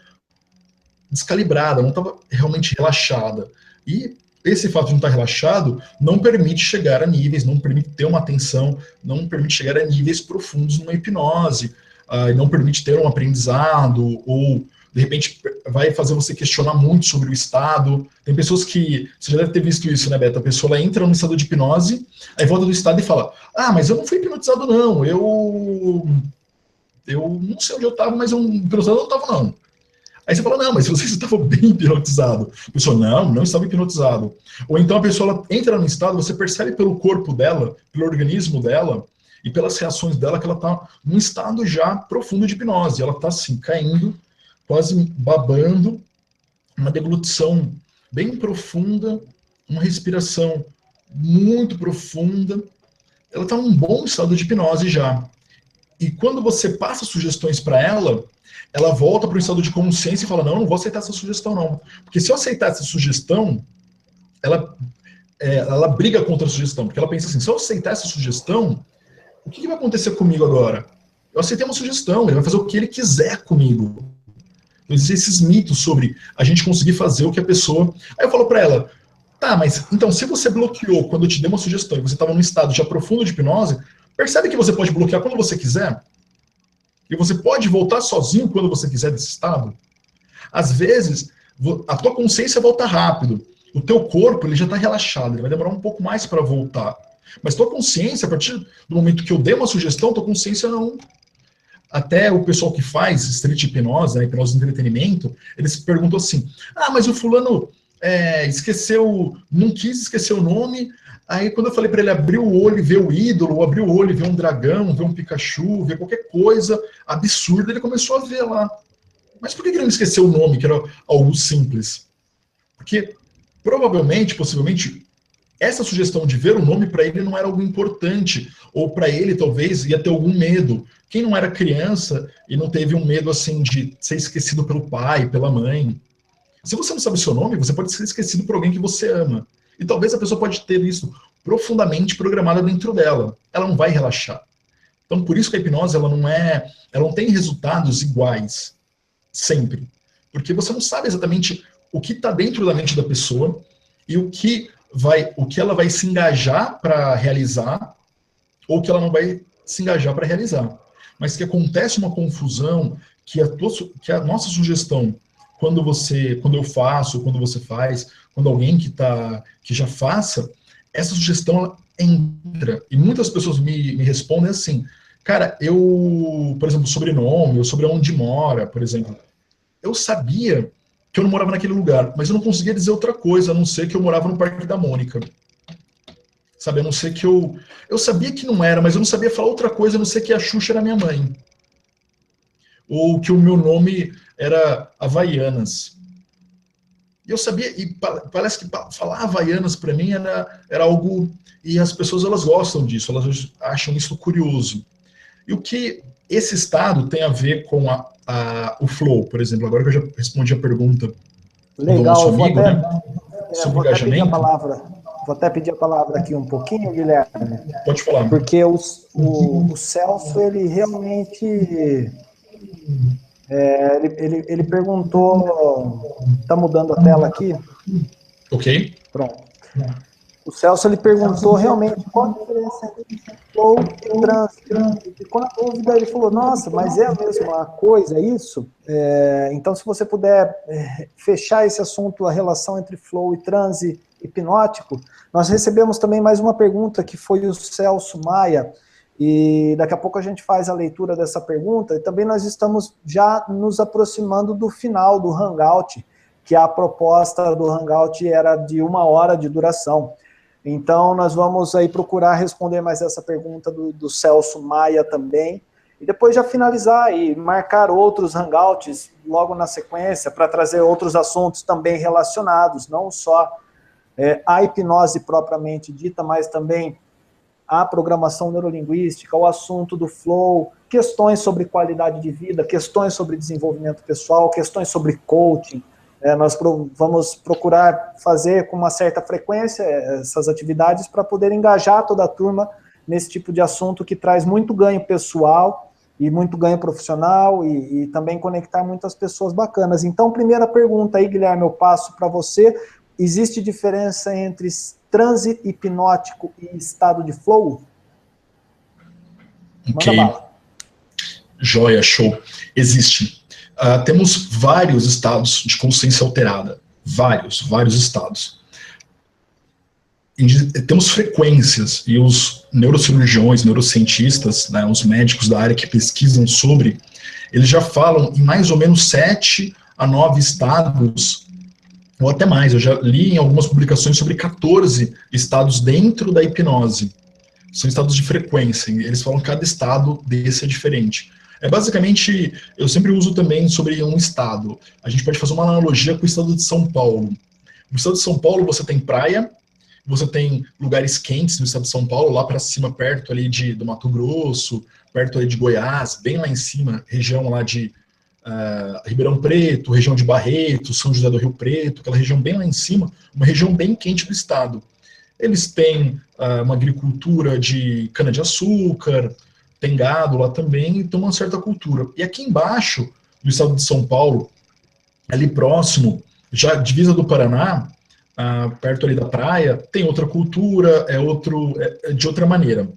descalibrada, não estava realmente relaxada. E esse fato de não estar relaxado não permite chegar a níveis, não permite ter uma atenção, não permite chegar a níveis profundos numa hipnose, não permite ter um aprendizado, ou de repente vai fazer você questionar muito sobre o estado. Tem pessoas que, você já deve ter visto isso, né, Beto? A pessoa ela entra no estado de hipnose, aí volta do estado e fala, mas eu não fui hipnotizado não, eu não sei onde eu estava, mas hipnotizado eu não estava não. Aí você fala, não, mas você estava bem hipnotizado. A pessoa, não estava hipnotizado. Ou então a pessoa ela entra no estado, você percebe pelo corpo dela, pelo organismo dela, e pelas reações dela que ela está num estado já profundo de hipnose. Ela está assim, caindo, quase babando, uma deglutição bem profunda, uma respiração muito profunda. Ela está num bom estado de hipnose já. E quando você passa sugestões para ela, ela volta para o estado de consciência e fala, não vou aceitar essa sugestão não. Porque se eu aceitar essa sugestão, ela briga contra a sugestão. Porque ela pensa assim, se eu aceitar essa sugestão, o que vai acontecer comigo agora? Eu aceitei uma sugestão, ele vai fazer o que ele quiser comigo. Então, existem esses mitos sobre a gente conseguir fazer o que a pessoa... Aí eu falo para ela, tá, mas então se você bloqueou quando eu te dei uma sugestão e você estava num estado já profundo de hipnose, percebe que você pode bloquear quando você quiser? E você pode voltar sozinho quando você quiser desse estado? Às vezes, a tua consciência volta rápido. O teu corpo ele já está relaxado, ele vai demorar um pouco mais para voltar. Mas tua consciência, a partir do momento que eu dei uma sugestão, tua consciência não... Até o pessoal que faz street hipnose, né, hipnose de entretenimento, eles perguntam assim, mas o fulano esqueceu, não quis esquecer o nome, aí quando eu falei para ele abrir o olho e ver o ídolo, ou abrir o olho e ver um dragão, ver um Pikachu, ver qualquer coisa absurda, ele começou a ver lá. Mas por que ele não esqueceu o nome, que era algo simples? Porque provavelmente, possivelmente, essa sugestão de ver o nome para ele não era algo importante, ou para ele talvez ia ter algum medo. Quem não era criança e não teve um medo assim de ser esquecido pelo pai, pela mãe? Se você não sabe o seu nome, você pode ser esquecido por alguém que você ama. E talvez a pessoa pode ter isso profundamente programado dentro dela. Ela não vai relaxar. Então, por isso que a hipnose ela não tem resultados iguais sempre, porque você não sabe exatamente o que está dentro da mente da pessoa e o que ela vai se engajar para realizar ou o que ela não vai se engajar para realizar. Mas que acontece uma confusão, que a nossa sugestão, quando eu faço, quando você faz, quando alguém que já faça, essa sugestão ela entra. E muitas pessoas me respondem assim, cara, por exemplo, sobrenome, ou sobre onde mora, por exemplo, eu sabia que eu não morava naquele lugar, mas eu não conseguia dizer outra coisa, a não ser que eu morava no Parque da Mônica. Sabe, a não ser que eu sabia que não era, mas eu não sabia falar outra coisa, a não ser que a Xuxa era minha mãe. Ou que o meu nome era Havaianas. E eu sabia, e parece que falar Havaianas para mim era algo, e as pessoas elas gostam disso, elas acham isso curioso. E o que esse estado tem a ver com o flow, por exemplo, agora que eu já respondi a pergunta do nosso amigo, sobre engajamento. Vou até pedir a palavra aqui um pouquinho, Guilherme. Pode falar. Porque o Celso, ele realmente... ele perguntou... Está mudando a tela aqui? Ok. Pronto. O Celso, ele perguntou realmente qual a diferença entre flow e transe. E com a dúvida, ele falou, nossa, mas é a mesma coisa isso? Então, se você puder fechar esse assunto, a relação entre flow e transe hipnótico, nós recebemos também mais uma pergunta, que foi o Celso Maia, e daqui a pouco a gente faz a leitura dessa pergunta, e também nós estamos já nos aproximando do final do Hangout, que a proposta do Hangout era de 1 hora de duração. Então, nós vamos aí procurar responder mais essa pergunta do Celso Maia também, e depois já finalizar e marcar outros Hangouts logo na sequência, para trazer outros assuntos também relacionados, não só a hipnose propriamente dita, mas também a programação neurolinguística, o assunto do flow, questões sobre qualidade de vida, questões sobre desenvolvimento pessoal, questões sobre coaching. Nós vamos procurar fazer com uma certa frequência essas atividades para poder engajar toda a turma nesse tipo de assunto que traz muito ganho pessoal e muito ganho profissional e também conectar muitas pessoas bacanas. Então, primeira pergunta aí, Guilherme, eu passo para você. Existe diferença entre transe hipnótico e estado de flow? Ok. Manda bala. Joia, show. Existe. Temos vários estados de consciência alterada. Vários estados. Temos frequências, e os neurocirurgiões, neurocientistas, né, os médicos da área que pesquisam sobre, eles já falam em mais ou menos 7 a 9 estados, ou até mais. Eu já li em algumas publicações sobre 14 estados dentro da hipnose. São estados de frequência. Eles falam que cada estado desse é diferente. Basicamente, eu sempre uso também sobre um estado. A gente pode fazer uma analogia com o estado de São Paulo. No estado de São Paulo, você tem praia, você tem lugares quentes no estado de São Paulo, lá para cima, perto ali do Mato Grosso, perto ali de Goiás, bem lá em cima, região lá de Ribeirão Preto, região de Barreto, São José do Rio Preto, aquela região bem lá em cima, uma região bem quente do estado. Eles têm uma agricultura de cana-de-açúcar, tem gado lá também, e tem uma certa cultura. E aqui embaixo, no estado de São Paulo, ali próximo, já divisa do Paraná, perto ali da praia, tem outra cultura, é de outra maneira.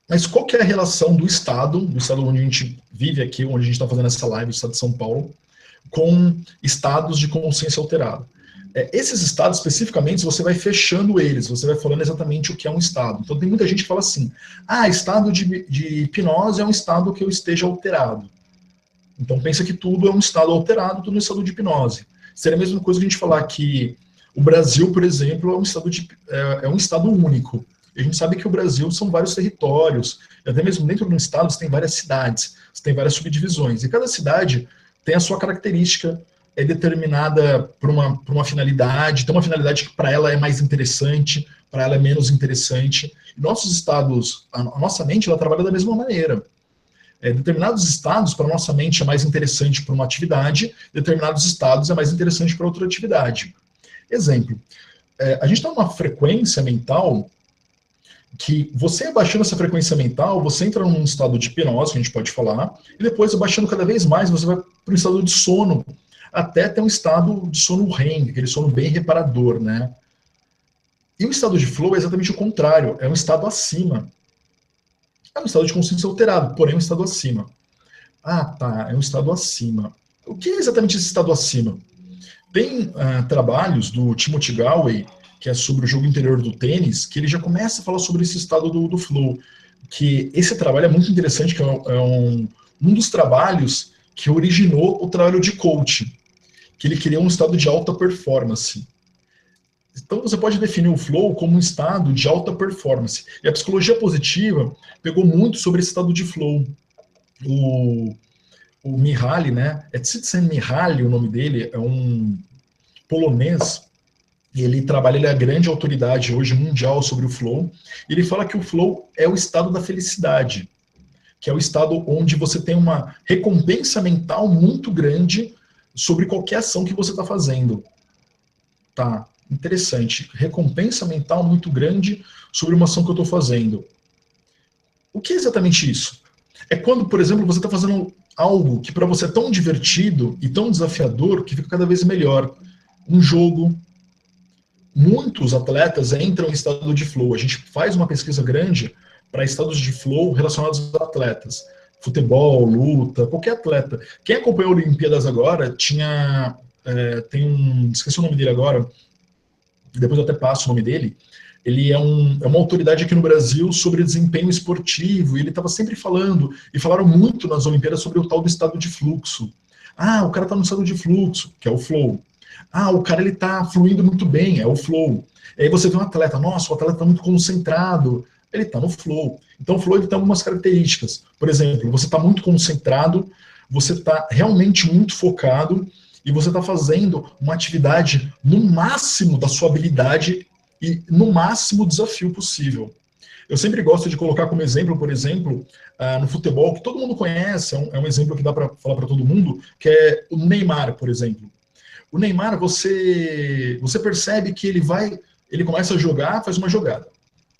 Mas qual que é a relação do estado onde a gente vive aqui, onde a gente está fazendo essa live, o estado de São Paulo, com estados de consciência alterada? Esses estados, especificamente, você vai fechando eles, você vai falando exatamente o que é um estado. Então tem muita gente que fala assim, estado de hipnose é um estado que eu esteja alterado. Então pensa que tudo é um estado alterado, tudo é um estado de hipnose. Seria a mesma coisa que a gente falar que o Brasil, por exemplo, é um estado único. A gente sabe que o Brasil são vários territórios, até mesmo dentro de um estado você tem várias cidades, você tem várias subdivisões, e cada cidade tem a sua característica, é determinada por uma finalidade, tem uma finalidade que para ela é mais interessante, para ela é menos interessante. E nossos estados, a nossa mente, ela trabalha da mesma maneira. Determinados estados, para a nossa mente, é mais interessante para uma atividade, determinados estados é mais interessante para outra atividade. Exemplo, a gente está numa frequência mental que você abaixando essa frequência mental, você entra num estado de hipnose, que a gente pode falar, e depois abaixando cada vez mais, você vai para um estado de sono, até ter um estado de sono REM, aquele sono bem reparador, né? E o estado de flow é exatamente o contrário, é um estado acima. É um estado de consciência alterado, porém um estado acima. É um estado acima. O que é exatamente esse estado acima? Tem trabalhos do Timothy Gallwey, que é sobre o jogo interior do tênis, que ele já começa a falar sobre esse estado do flow. Que esse trabalho é muito interessante, que é um dos trabalhos que originou o trabalho de coach, que ele queria um estado de alta performance. Então você pode definir o flow como um estado de alta performance. E a psicologia positiva pegou muito sobre esse estado de flow. O Mihaly, né? É Csikszentmihalyi o nome dele, é um polonês. Ele é a grande autoridade hoje mundial sobre o flow. Ele fala que o flow é o estado da felicidade, que é o estado onde você tem uma recompensa mental muito grande sobre qualquer ação que você está fazendo. Tá, interessante. Recompensa mental muito grande sobre uma ação que eu estou fazendo. O que é exatamente isso? É quando, por exemplo, você está fazendo algo que para você é tão divertido e tão desafiador que fica cada vez melhor. Um jogo. Muitos atletas entram em estado de flow. A gente faz uma pesquisa grande para estados de flow relacionados aos atletas. Futebol, luta, qualquer atleta. Quem acompanhou Olimpíadas agora esqueci o nome dele agora, depois eu até passo o nome dele. Ele é uma autoridade aqui no Brasil sobre desempenho esportivo, e ele estava sempre falando, e falaram muito nas Olimpíadas sobre o tal do estado de fluxo. O cara está no estado de fluxo, que é o flow. O cara ele está fluindo muito bem, é o flow. E aí você vê um atleta, nossa, o atleta está muito concentrado, ele está no flow. Então o flow ele tem algumas características. Por exemplo, você está muito concentrado, você está realmente muito focado, e você está fazendo uma atividade no máximo da sua habilidade e no máximo desafio possível. Eu sempre gosto de colocar como exemplo, por exemplo, no futebol, que todo mundo conhece, é um exemplo que dá para falar para todo mundo, que é o Neymar, por exemplo. O Neymar, você percebe que ele começa a jogar, faz uma jogada.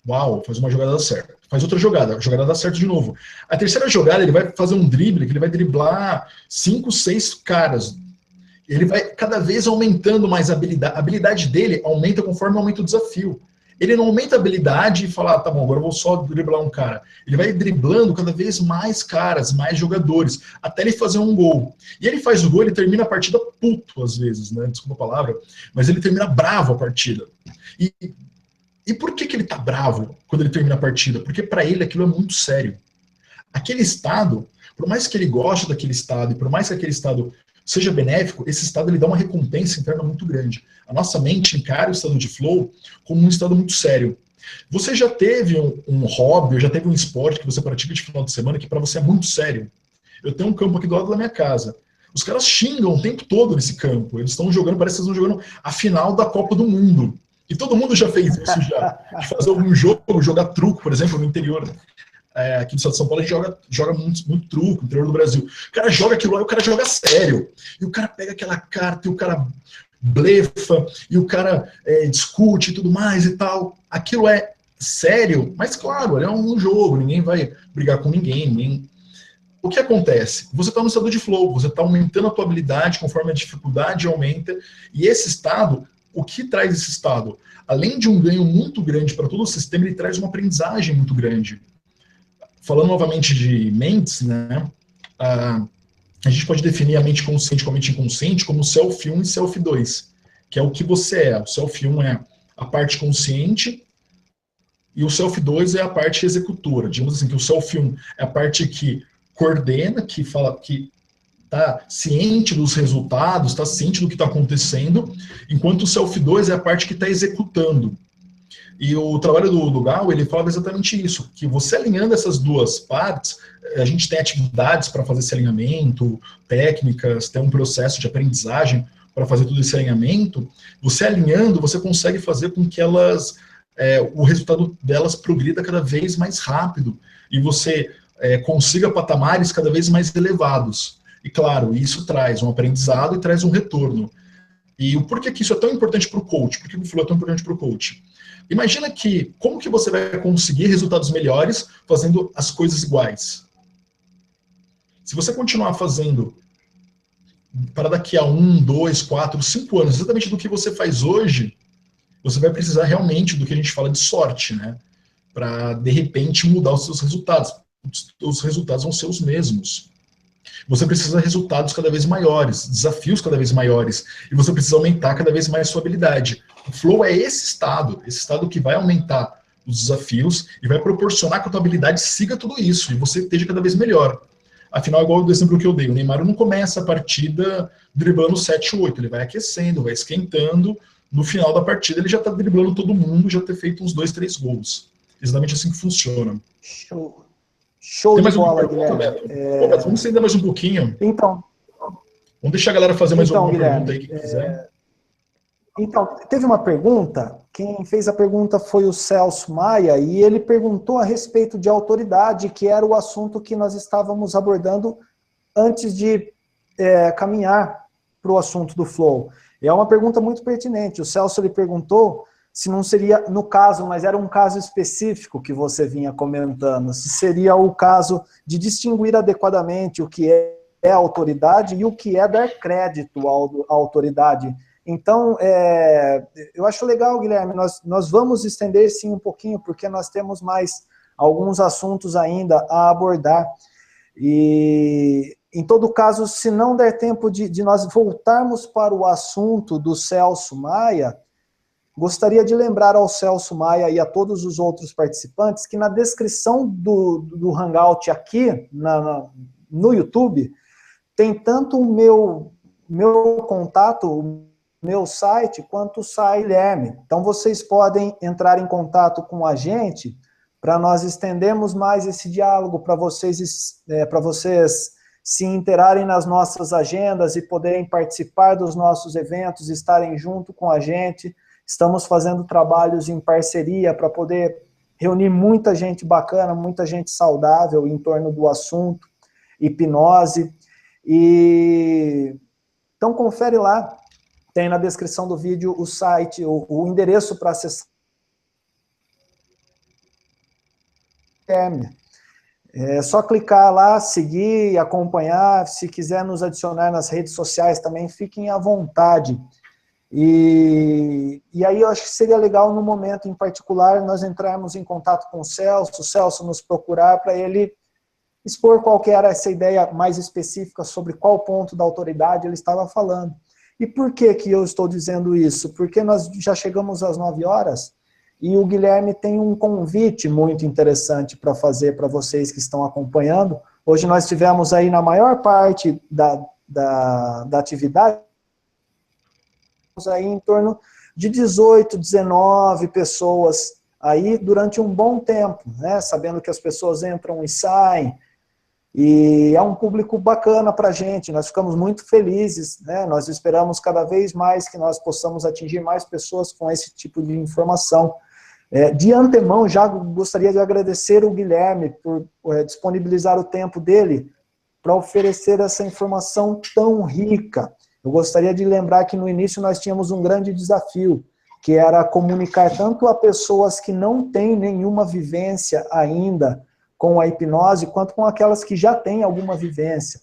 Uau, faz uma jogada, dá certo. Faz outra jogada, a jogada dá certo de novo. A terceira jogada, ele vai fazer um drible, que ele vai driblar 5, 6 caras. Ele vai cada vez aumentando mais a habilidade. A habilidade dele aumenta conforme aumenta o desafio. Ele não aumenta a habilidade e fala, tá bom, agora eu vou só driblar um cara. Ele vai driblando cada vez mais caras, mais jogadores, até ele fazer um gol. E ele faz o gol, ele termina a partida puto, às vezes, né? Desculpa a palavra, mas ele termina bravo a partida. E por que ele tá bravo quando ele termina a partida? Porque para ele aquilo é muito sério. Aquele estado, por mais que ele goste daquele estado, e por mais que aquele estado seja benéfico, esse estado ele dá uma recompensa interna muito grande. A nossa mente encara o estado de flow como um estado muito sério. Você já teve um hobby, ou já teve um esporte que você pratica de final de semana que para você é muito sério? Eu tenho um campo aqui do lado da minha casa. Os caras xingam o tempo todo nesse campo. Eles estão jogando, parece que eles estão jogando a final da Copa do Mundo. E todo mundo já fez isso já. De fazer algum jogo, jogar truco, por exemplo, no interior. Aqui no estado de São Paulo a gente joga muito truco, no interior do Brasil. O cara joga aquilo lá e o cara joga sério. E o cara pega aquela carta e o cara blefa, e o cara discute e tudo mais e tal. Aquilo é sério, mas claro, é um jogo, ninguém vai brigar com ninguém. O que acontece? Você está no estado de flow, você está aumentando a tua habilidade conforme a dificuldade aumenta, e esse estado, o que traz esse estado? Além de um ganho muito grande para todo o sistema, ele traz uma aprendizagem muito grande. Falando novamente de mentes, né, a gente pode definir a mente consciente com a mente inconsciente como Self 1 e Self 2, que é o que você é. O Self 1 é a parte consciente e o Self 2 é a parte executora. Digamos assim, que o Self 1 é a parte que coordena, que fala, que está ciente dos resultados, está ciente do que está acontecendo, enquanto o Self 2 é a parte que está executando. E o trabalho do Gal, ele fala exatamente isso, que você alinhando essas duas partes, a gente tem atividades para fazer esse alinhamento, técnicas, tem um processo de aprendizagem para fazer todo esse alinhamento, você alinhando, você consegue fazer com que elas, o resultado delas progrida cada vez mais rápido, e você consiga patamares cada vez mais elevados. E claro, isso traz um aprendizado e traz um retorno. E o porquê que isso é tão importante para o coach? Por que o flow é tão importante para o coach? Imagina que, como que você vai conseguir resultados melhores fazendo as coisas iguais? Se você continuar fazendo para daqui a 1, 2, 4, 5 anos, exatamente do que você faz hoje, você vai precisar realmente do que a gente fala de sorte, né? Para, de repente, mudar os seus resultados. Os resultados vão ser os mesmos. Você precisa de resultados cada vez maiores, desafios cada vez maiores, e você precisa aumentar cada vez mais sua habilidade. O flow é esse estado que vai aumentar os desafios e vai proporcionar que a tua habilidade siga tudo isso, e você esteja cada vez melhor. Afinal, igual o exemplo que eu dei, o Neymar não começa a partida driblando 7-8, ele vai aquecendo, vai esquentando, no final da partida ele já está driblando todo mundo, já ter feito uns 2, 3 gols. Exatamente assim que funciona. Show de bola, Guilherme. Vamos estender mais um pouquinho. Então. Vamos deixar a galera fazer mais alguma Guilherme, pergunta aí que quiser. Então, teve uma pergunta, quem fez a pergunta foi o Celso Maia, e ele perguntou a respeito de autoridade, que era o assunto que nós estávamos abordando antes de caminhar para o assunto do flow. E é uma pergunta muito pertinente. O Celso, ele perguntou se não seria, no caso, mas era um caso específico que você vinha comentando, se seria o caso de distinguir adequadamente o que é autoridade e o que é dar crédito à autoridade. Então, eu acho legal, Guilherme, nós vamos estender sim um pouquinho, porque nós temos mais alguns assuntos ainda a abordar. E, em todo caso, se não der tempo de nós voltarmos para o assunto do Celso Maia, gostaria de lembrar ao Celso Maia e a todos os outros participantes que na descrição do Hangout aqui, no YouTube, tem tanto o meu contato, o meu site, quanto o site Guilherme. Então, vocês podem entrar em contato com a gente para nós estendermos mais esse diálogo, para vocês se interarem nas nossas agendas e poderem participar dos nossos eventos, estarem junto com a gente. Estamos fazendo trabalhos em parceria para poder reunir muita gente bacana, muita gente saudável em torno do assunto, hipnose. Então, confere lá, tem na descrição do vídeo o site, o endereço para acessar. É só clicar lá, seguir, acompanhar. Se quiser nos adicionar nas redes sociais também, fiquem à vontade. E aí eu acho que seria legal, no momento em particular, nós entrarmos em contato com o Celso nos procurar para ele expor qual que era essa ideia mais específica sobre qual ponto da autoridade ele estava falando. E por que eu estou dizendo isso? Porque nós já chegamos às 9 horas e o Guilherme tem um convite muito interessante para fazer para vocês que estão acompanhando. Hoje nós tivemos aí na maior parte da atividade, aí em torno de 18, 19 pessoas aí durante um bom tempo, né? Sabendo que as pessoas entram e saem, e é um público bacana para a gente, nós ficamos muito felizes, né? Nós esperamos cada vez mais que nós possamos atingir mais pessoas com esse tipo de informação. De antemão, já gostaria de agradecer o Guilherme por disponibilizar o tempo dele para oferecer essa informação tão rica. Eu gostaria de lembrar que no início nós tínhamos um grande desafio, que era comunicar tanto a pessoas que não têm nenhuma vivência ainda com a hipnose, quanto com aquelas que já têm alguma vivência.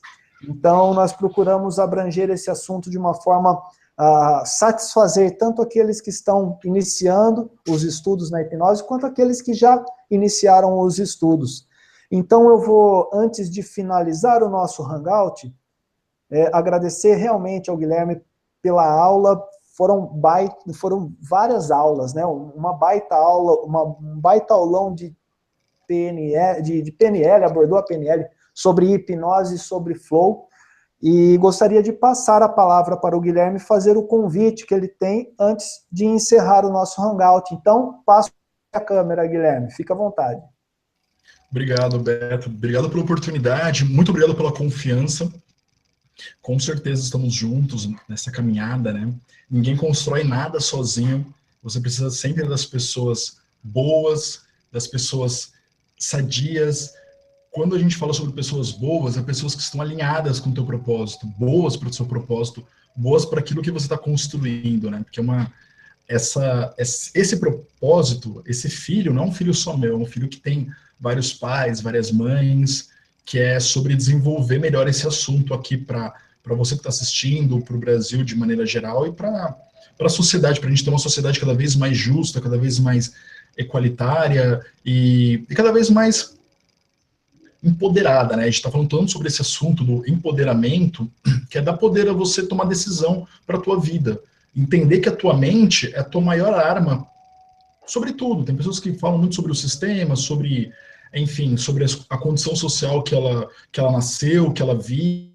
Então, nós procuramos abranger esse assunto de uma forma a satisfazer tanto aqueles que estão iniciando os estudos na hipnose, quanto aqueles que já iniciaram os estudos. Então, eu vou, antes de finalizar o nosso Hangout, agradecer realmente ao Guilherme pela aula. Foram várias aulas, né? Uma baita aula, um baita aulão de PNL, abordou a PNL sobre hipnose, sobre flow, e gostaria de passar a palavra para o Guilherme fazer o convite que ele tem antes de encerrar o nosso Hangout. Então, passo a câmera, Guilherme, fica à vontade. Obrigado, Beto, obrigado pela oportunidade, muito obrigado pela confiança. Com certeza estamos juntos nessa caminhada, né? Ninguém constrói nada sozinho, você precisa sempre das pessoas boas, das pessoas sadias. Quando a gente fala sobre pessoas boas, é pessoas que estão alinhadas com o teu propósito, boas para o seu propósito, boas para aquilo que você está construindo, né? Porque esse propósito, esse filho, não é um filho só meu, é um filho que tem vários pais, várias mães, que é sobre desenvolver melhor esse assunto aqui para você que está assistindo, para o Brasil de maneira geral e para a sociedade, para a gente ter uma sociedade cada vez mais justa, cada vez mais equalitária e cada vez mais empoderada, né? A gente está falando tanto sobre esse assunto do empoderamento, que é dar poder a você tomar decisão para a tua vida. Entender que a tua mente é a tua maior arma sobre tudo. Tem pessoas que falam muito sobre o sistema, sobre, enfim, sobre a condição social que ela nasceu, que ela vive,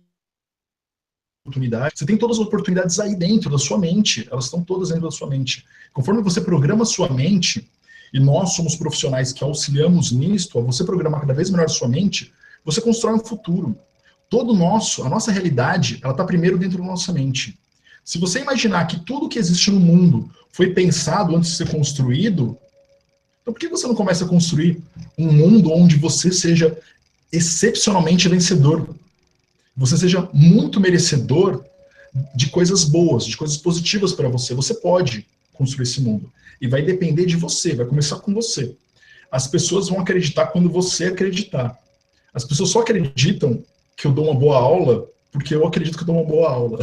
oportunidade. Você tem todas as oportunidades aí dentro da sua mente, elas estão todas dentro da sua mente. Conforme você programa a sua mente, e nós somos profissionais que auxiliamos nisto, a você programar cada vez melhor a sua mente, você constrói um futuro. A nossa realidade, ela está primeiro dentro da nossa mente. Se você imaginar que tudo que existe no mundo foi pensado antes de ser construído, então por que você não começa a construir um mundo onde você seja excepcionalmente vencedor? Você seja muito merecedor de coisas boas, de coisas positivas para você. Você pode construir esse mundo. E vai depender de você, vai começar com você. As pessoas vão acreditar quando você acreditar. As pessoas só acreditam que eu dou uma boa aula porque eu acredito que eu dou uma boa aula.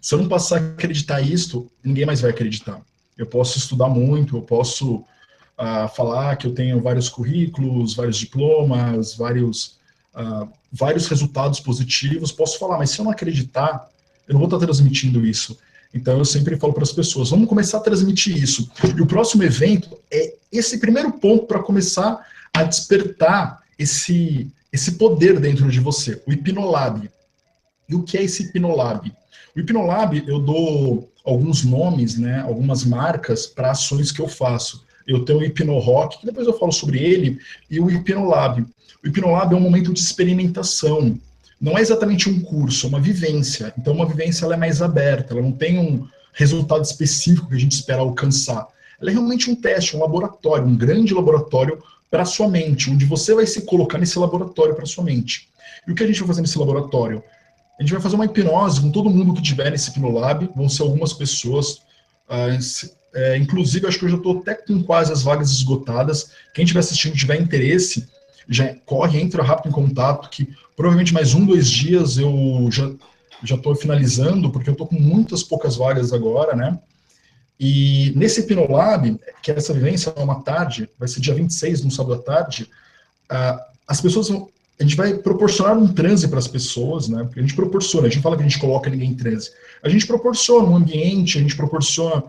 Se eu não passar a acreditar isto, ninguém mais vai acreditar. Eu posso estudar muito, eu posso falar que eu tenho vários currículos, vários diplomas, vários resultados positivos, posso falar, mas se eu não acreditar, eu não vou estar transmitindo isso. Então eu sempre falo para as pessoas, vamos começar a transmitir isso. E o próximo evento é esse primeiro ponto para começar a despertar esse poder dentro de você, o Hipnolab. E o que é esse Hipnolab? O Hipnolab, eu dou alguns nomes, né, algumas marcas para ações que eu faço. Eu tenho o Hipnorock, que depois eu falo sobre ele, e o Hipnolab. O Hipnolab é um momento de experimentação. Não é exatamente um curso, é uma vivência. Então, uma vivência ela é mais aberta, ela não tem um resultado específico que a gente espera alcançar. Ela é realmente um teste, um laboratório, um grande laboratório para a sua mente, onde você vai se colocar nesse laboratório para a sua mente. E o que a gente vai fazer nesse laboratório? A gente vai fazer uma hipnose com todo mundo que tiver nesse Hipnolab, vão ser algumas pessoas, inclusive acho que eu já estou até com quase as vagas esgotadas. Quem estiver assistindo tiver interesse, já corre, entra rápido em contato, que provavelmente mais 1, 2 dias eu já estou finalizando, porque eu estou com muitas poucas vagas agora, né? E nesse Hipnolab, que é essa vivência é uma tarde, vai ser dia 26, no sábado à tarde, as pessoas vão, a gente vai proporcionar um transe para as pessoas, né? Porque a gente proporciona, a gente fala que a gente coloca ninguém em transe. A gente proporciona um ambiente, a gente proporciona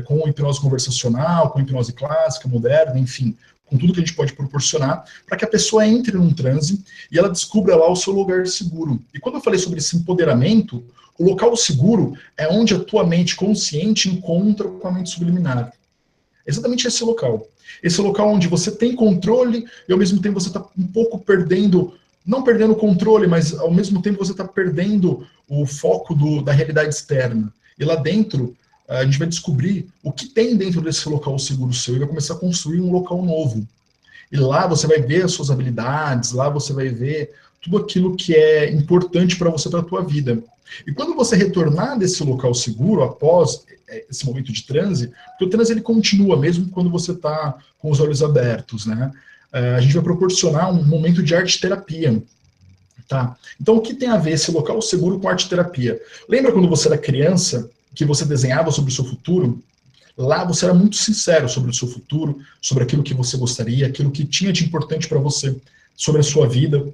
com hipnose conversacional, com hipnose clássica, moderna, enfim, com tudo que a gente pode proporcionar, para que a pessoa entre num transe e ela descubra lá o seu lugar seguro. E quando eu falei sobre esse empoderamento, o local seguro é onde a tua mente consciente encontra com a mente subliminar. É exatamente esse local. Esse local onde você tem controle e ao mesmo tempo você está um pouco perdendo, não perdendo o controle, mas ao mesmo tempo você está perdendo o foco da realidade externa. E lá dentro, a gente vai descobrir o que tem dentro desse local seguro seu e vai começar a construir um local novo. E lá você vai ver as suas habilidades, lá você vai ver tudo aquilo que é importante para você, para a tua vida. E quando você retornar desse local seguro, após esse momento de transe, porque o transe ele continua, mesmo quando você está com os olhos abertos, né? A gente vai proporcionar um momento de arte-terapia. Tá? Então, o que tem a ver esse local seguro com arte-terapia? Lembra quando você era criança, que você desenhava sobre o seu futuro? Lá você era muito sincero sobre o seu futuro, sobre aquilo que você gostaria, aquilo que tinha de importante para você, sobre a sua vida,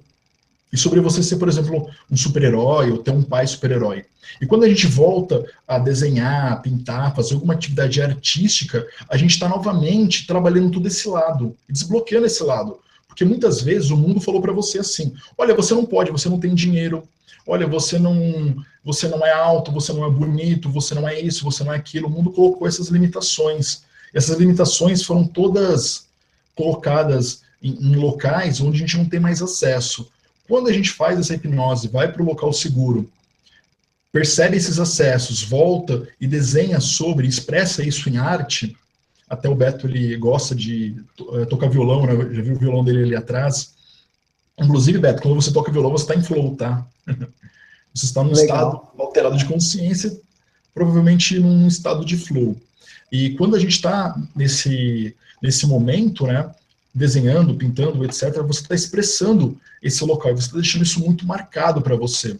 e sobre você ser, por exemplo, um super-herói ou ter um pai super-herói. E quando a gente volta a desenhar, a pintar, fazer alguma atividade artística, a gente está novamente trabalhando todo esse lado, desbloqueando esse lado. Porque muitas vezes o mundo falou para você assim, olha, você não pode, você não tem dinheiro, olha, você não é alto, você não é bonito, você não é isso, você não é aquilo. O mundo colocou essas limitações. E essas limitações foram todas colocadas em locais onde a gente não tem mais acesso. Quando a gente faz essa hipnose, vai para o local seguro, percebe esses acessos, volta e desenha sobre, expressa isso em arte. Até o Beto, ele gosta de tocar violão, né? Já viu o violão dele ali atrás. Inclusive, Beto, quando você toca violão, você está em flow, tá? Você está num estado alterado de consciência, provavelmente num estado de flow. E quando a gente está nesse momento, né, desenhando, pintando, etc., você está expressando esse local, você está deixando isso muito marcado para você.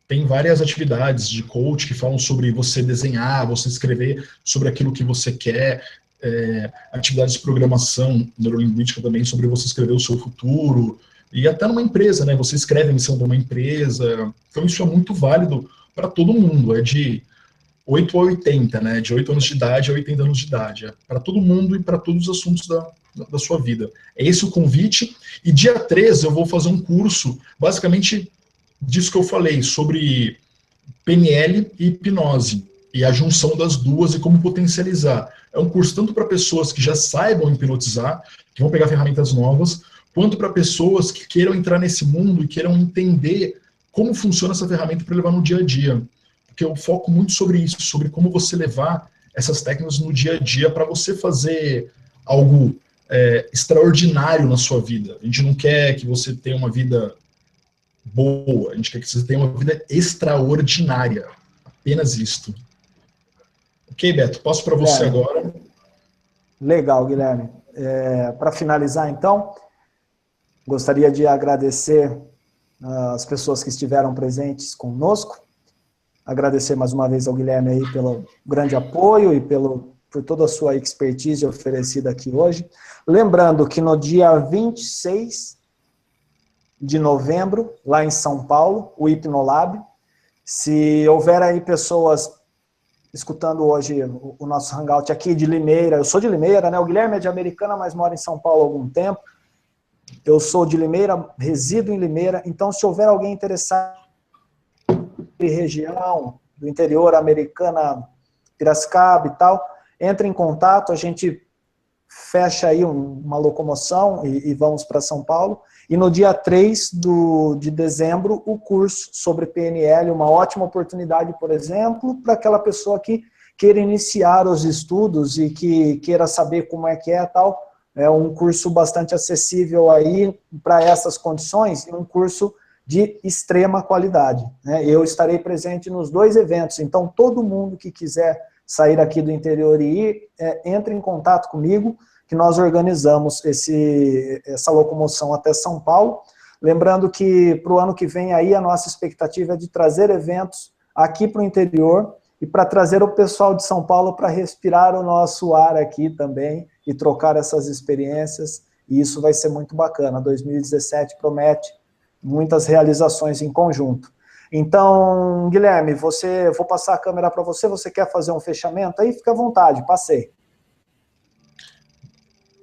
Tem várias atividades de coach que falam sobre você desenhar, você escrever sobre aquilo que você quer, atividades de programação neurolinguística também sobre você escrever o seu futuro, e até numa empresa, né? Você escreve a missão de uma empresa. Então isso é muito válido para todo mundo, é de 8 a 80, né? De 8 anos de idade a 80 anos de idade. É para todo mundo e para todos os assuntos da sua vida. É esse o convite. E dia 13 eu vou fazer um curso, basicamente disso que eu falei, sobre PNL e hipnose, e a junção das duas e como potencializar. É um curso tanto para pessoas que já saibam hipnotizar, que vão pegar ferramentas novas, quanto para pessoas que queiram entrar nesse mundo e queiram entender como funciona essa ferramenta para levar no dia a dia. Porque eu foco muito sobre isso, sobre como você levar essas técnicas no dia a dia para você fazer algo extraordinário na sua vida. A gente não quer que você tenha uma vida boa, a gente quer que você tenha uma vida extraordinária. Apenas isto. Ok, Beto, passo para você agora. Legal, Guilherme. Para finalizar, então, gostaria de agradecer as pessoas que estiveram presentes conosco, agradecer mais uma vez ao Guilherme aí pelo grande apoio e por toda a sua expertise oferecida aqui hoje. Lembrando que no dia 26 de novembro, lá em São Paulo, o Hipnolab, se houver aí pessoas escutando hoje o nosso hangout aqui de Limeira, eu sou de Limeira, né? O Guilherme é de Americana, mas mora em São Paulo há algum tempo. Eu sou de Limeira, resido em Limeira, então se houver alguém interessado em região do interior, Americana, Piracicaba e tal, entre em contato, a gente fecha aí uma locomoção e vamos para São Paulo. E no dia 3 de dezembro, o curso sobre PNL, uma ótima oportunidade, por exemplo, para aquela pessoa que queira iniciar os estudos e que queira saber como é que é tal. É um curso bastante acessível aí para essas condições e um curso de extrema qualidade, né? Eu estarei presente nos 2 eventos, então todo mundo que quiser sair aqui do interior e ir, entre em contato comigo, que nós organizamos essa locomoção até São Paulo. Lembrando que para o ano que vem aí a nossa expectativa é de trazer eventos aqui para o interior e para trazer o pessoal de São Paulo para respirar o nosso ar aqui também e trocar essas experiências, e isso vai ser muito bacana. 2017 promete muitas realizações em conjunto. Então, Guilherme, vou passar a câmera para você, você quer fazer um fechamento aí? Fica à vontade, passei.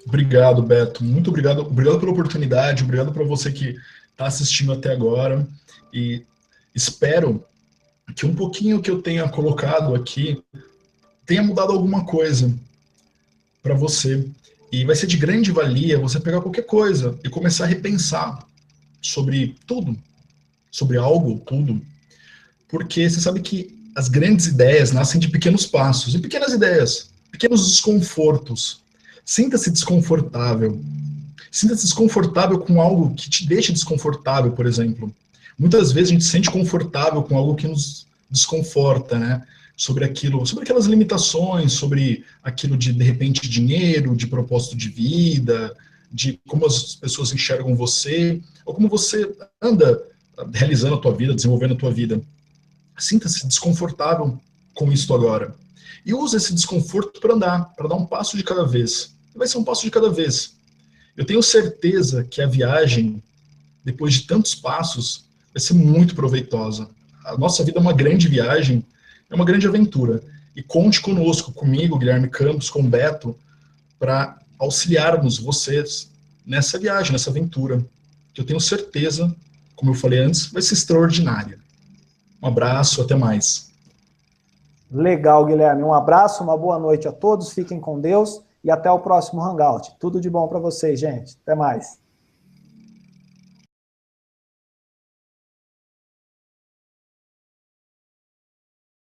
Obrigado, Beto. Muito obrigado. Obrigado pela oportunidade, obrigado para você que está assistindo até agora. E espero que um pouquinho que eu tenha colocado aqui tenha mudado alguma coisa. para você. E vai ser de grande valia você pegar qualquer coisa e começar a repensar sobre tudo, sobre algo, tudo. Porque você sabe que as grandes ideias nascem de pequenos passos, e pequenas ideias, pequenos desconfortos. Sinta-se desconfortável. Sinta-se desconfortável com algo que te deixa desconfortável, por exemplo. Muitas vezes a gente se sente confortável com algo que nos desconforta, né? Sobre aquilo, sobre aquelas limitações, sobre aquilo de repente, dinheiro, de propósito de vida, de como as pessoas enxergam você, ou como você anda realizando a tua vida, desenvolvendo a tua vida. Sinta-se desconfortável com isso agora. E use esse desconforto para andar, para dar um passo de cada vez. Vai ser um passo de cada vez. Eu tenho certeza que a viagem, depois de tantos passos, vai ser muito proveitosa. A nossa vida é uma grande viagem, é uma grande aventura. E conte conosco, comigo, Guilherme Campos, com o Beto, para auxiliarmos vocês nessa viagem, nessa aventura, que eu tenho certeza, como eu falei antes, vai ser extraordinária. Um abraço, até mais. Legal, Guilherme. Um abraço, uma boa noite a todos, fiquem com Deus e até o próximo Hangout. Tudo de bom para vocês, gente. Até mais.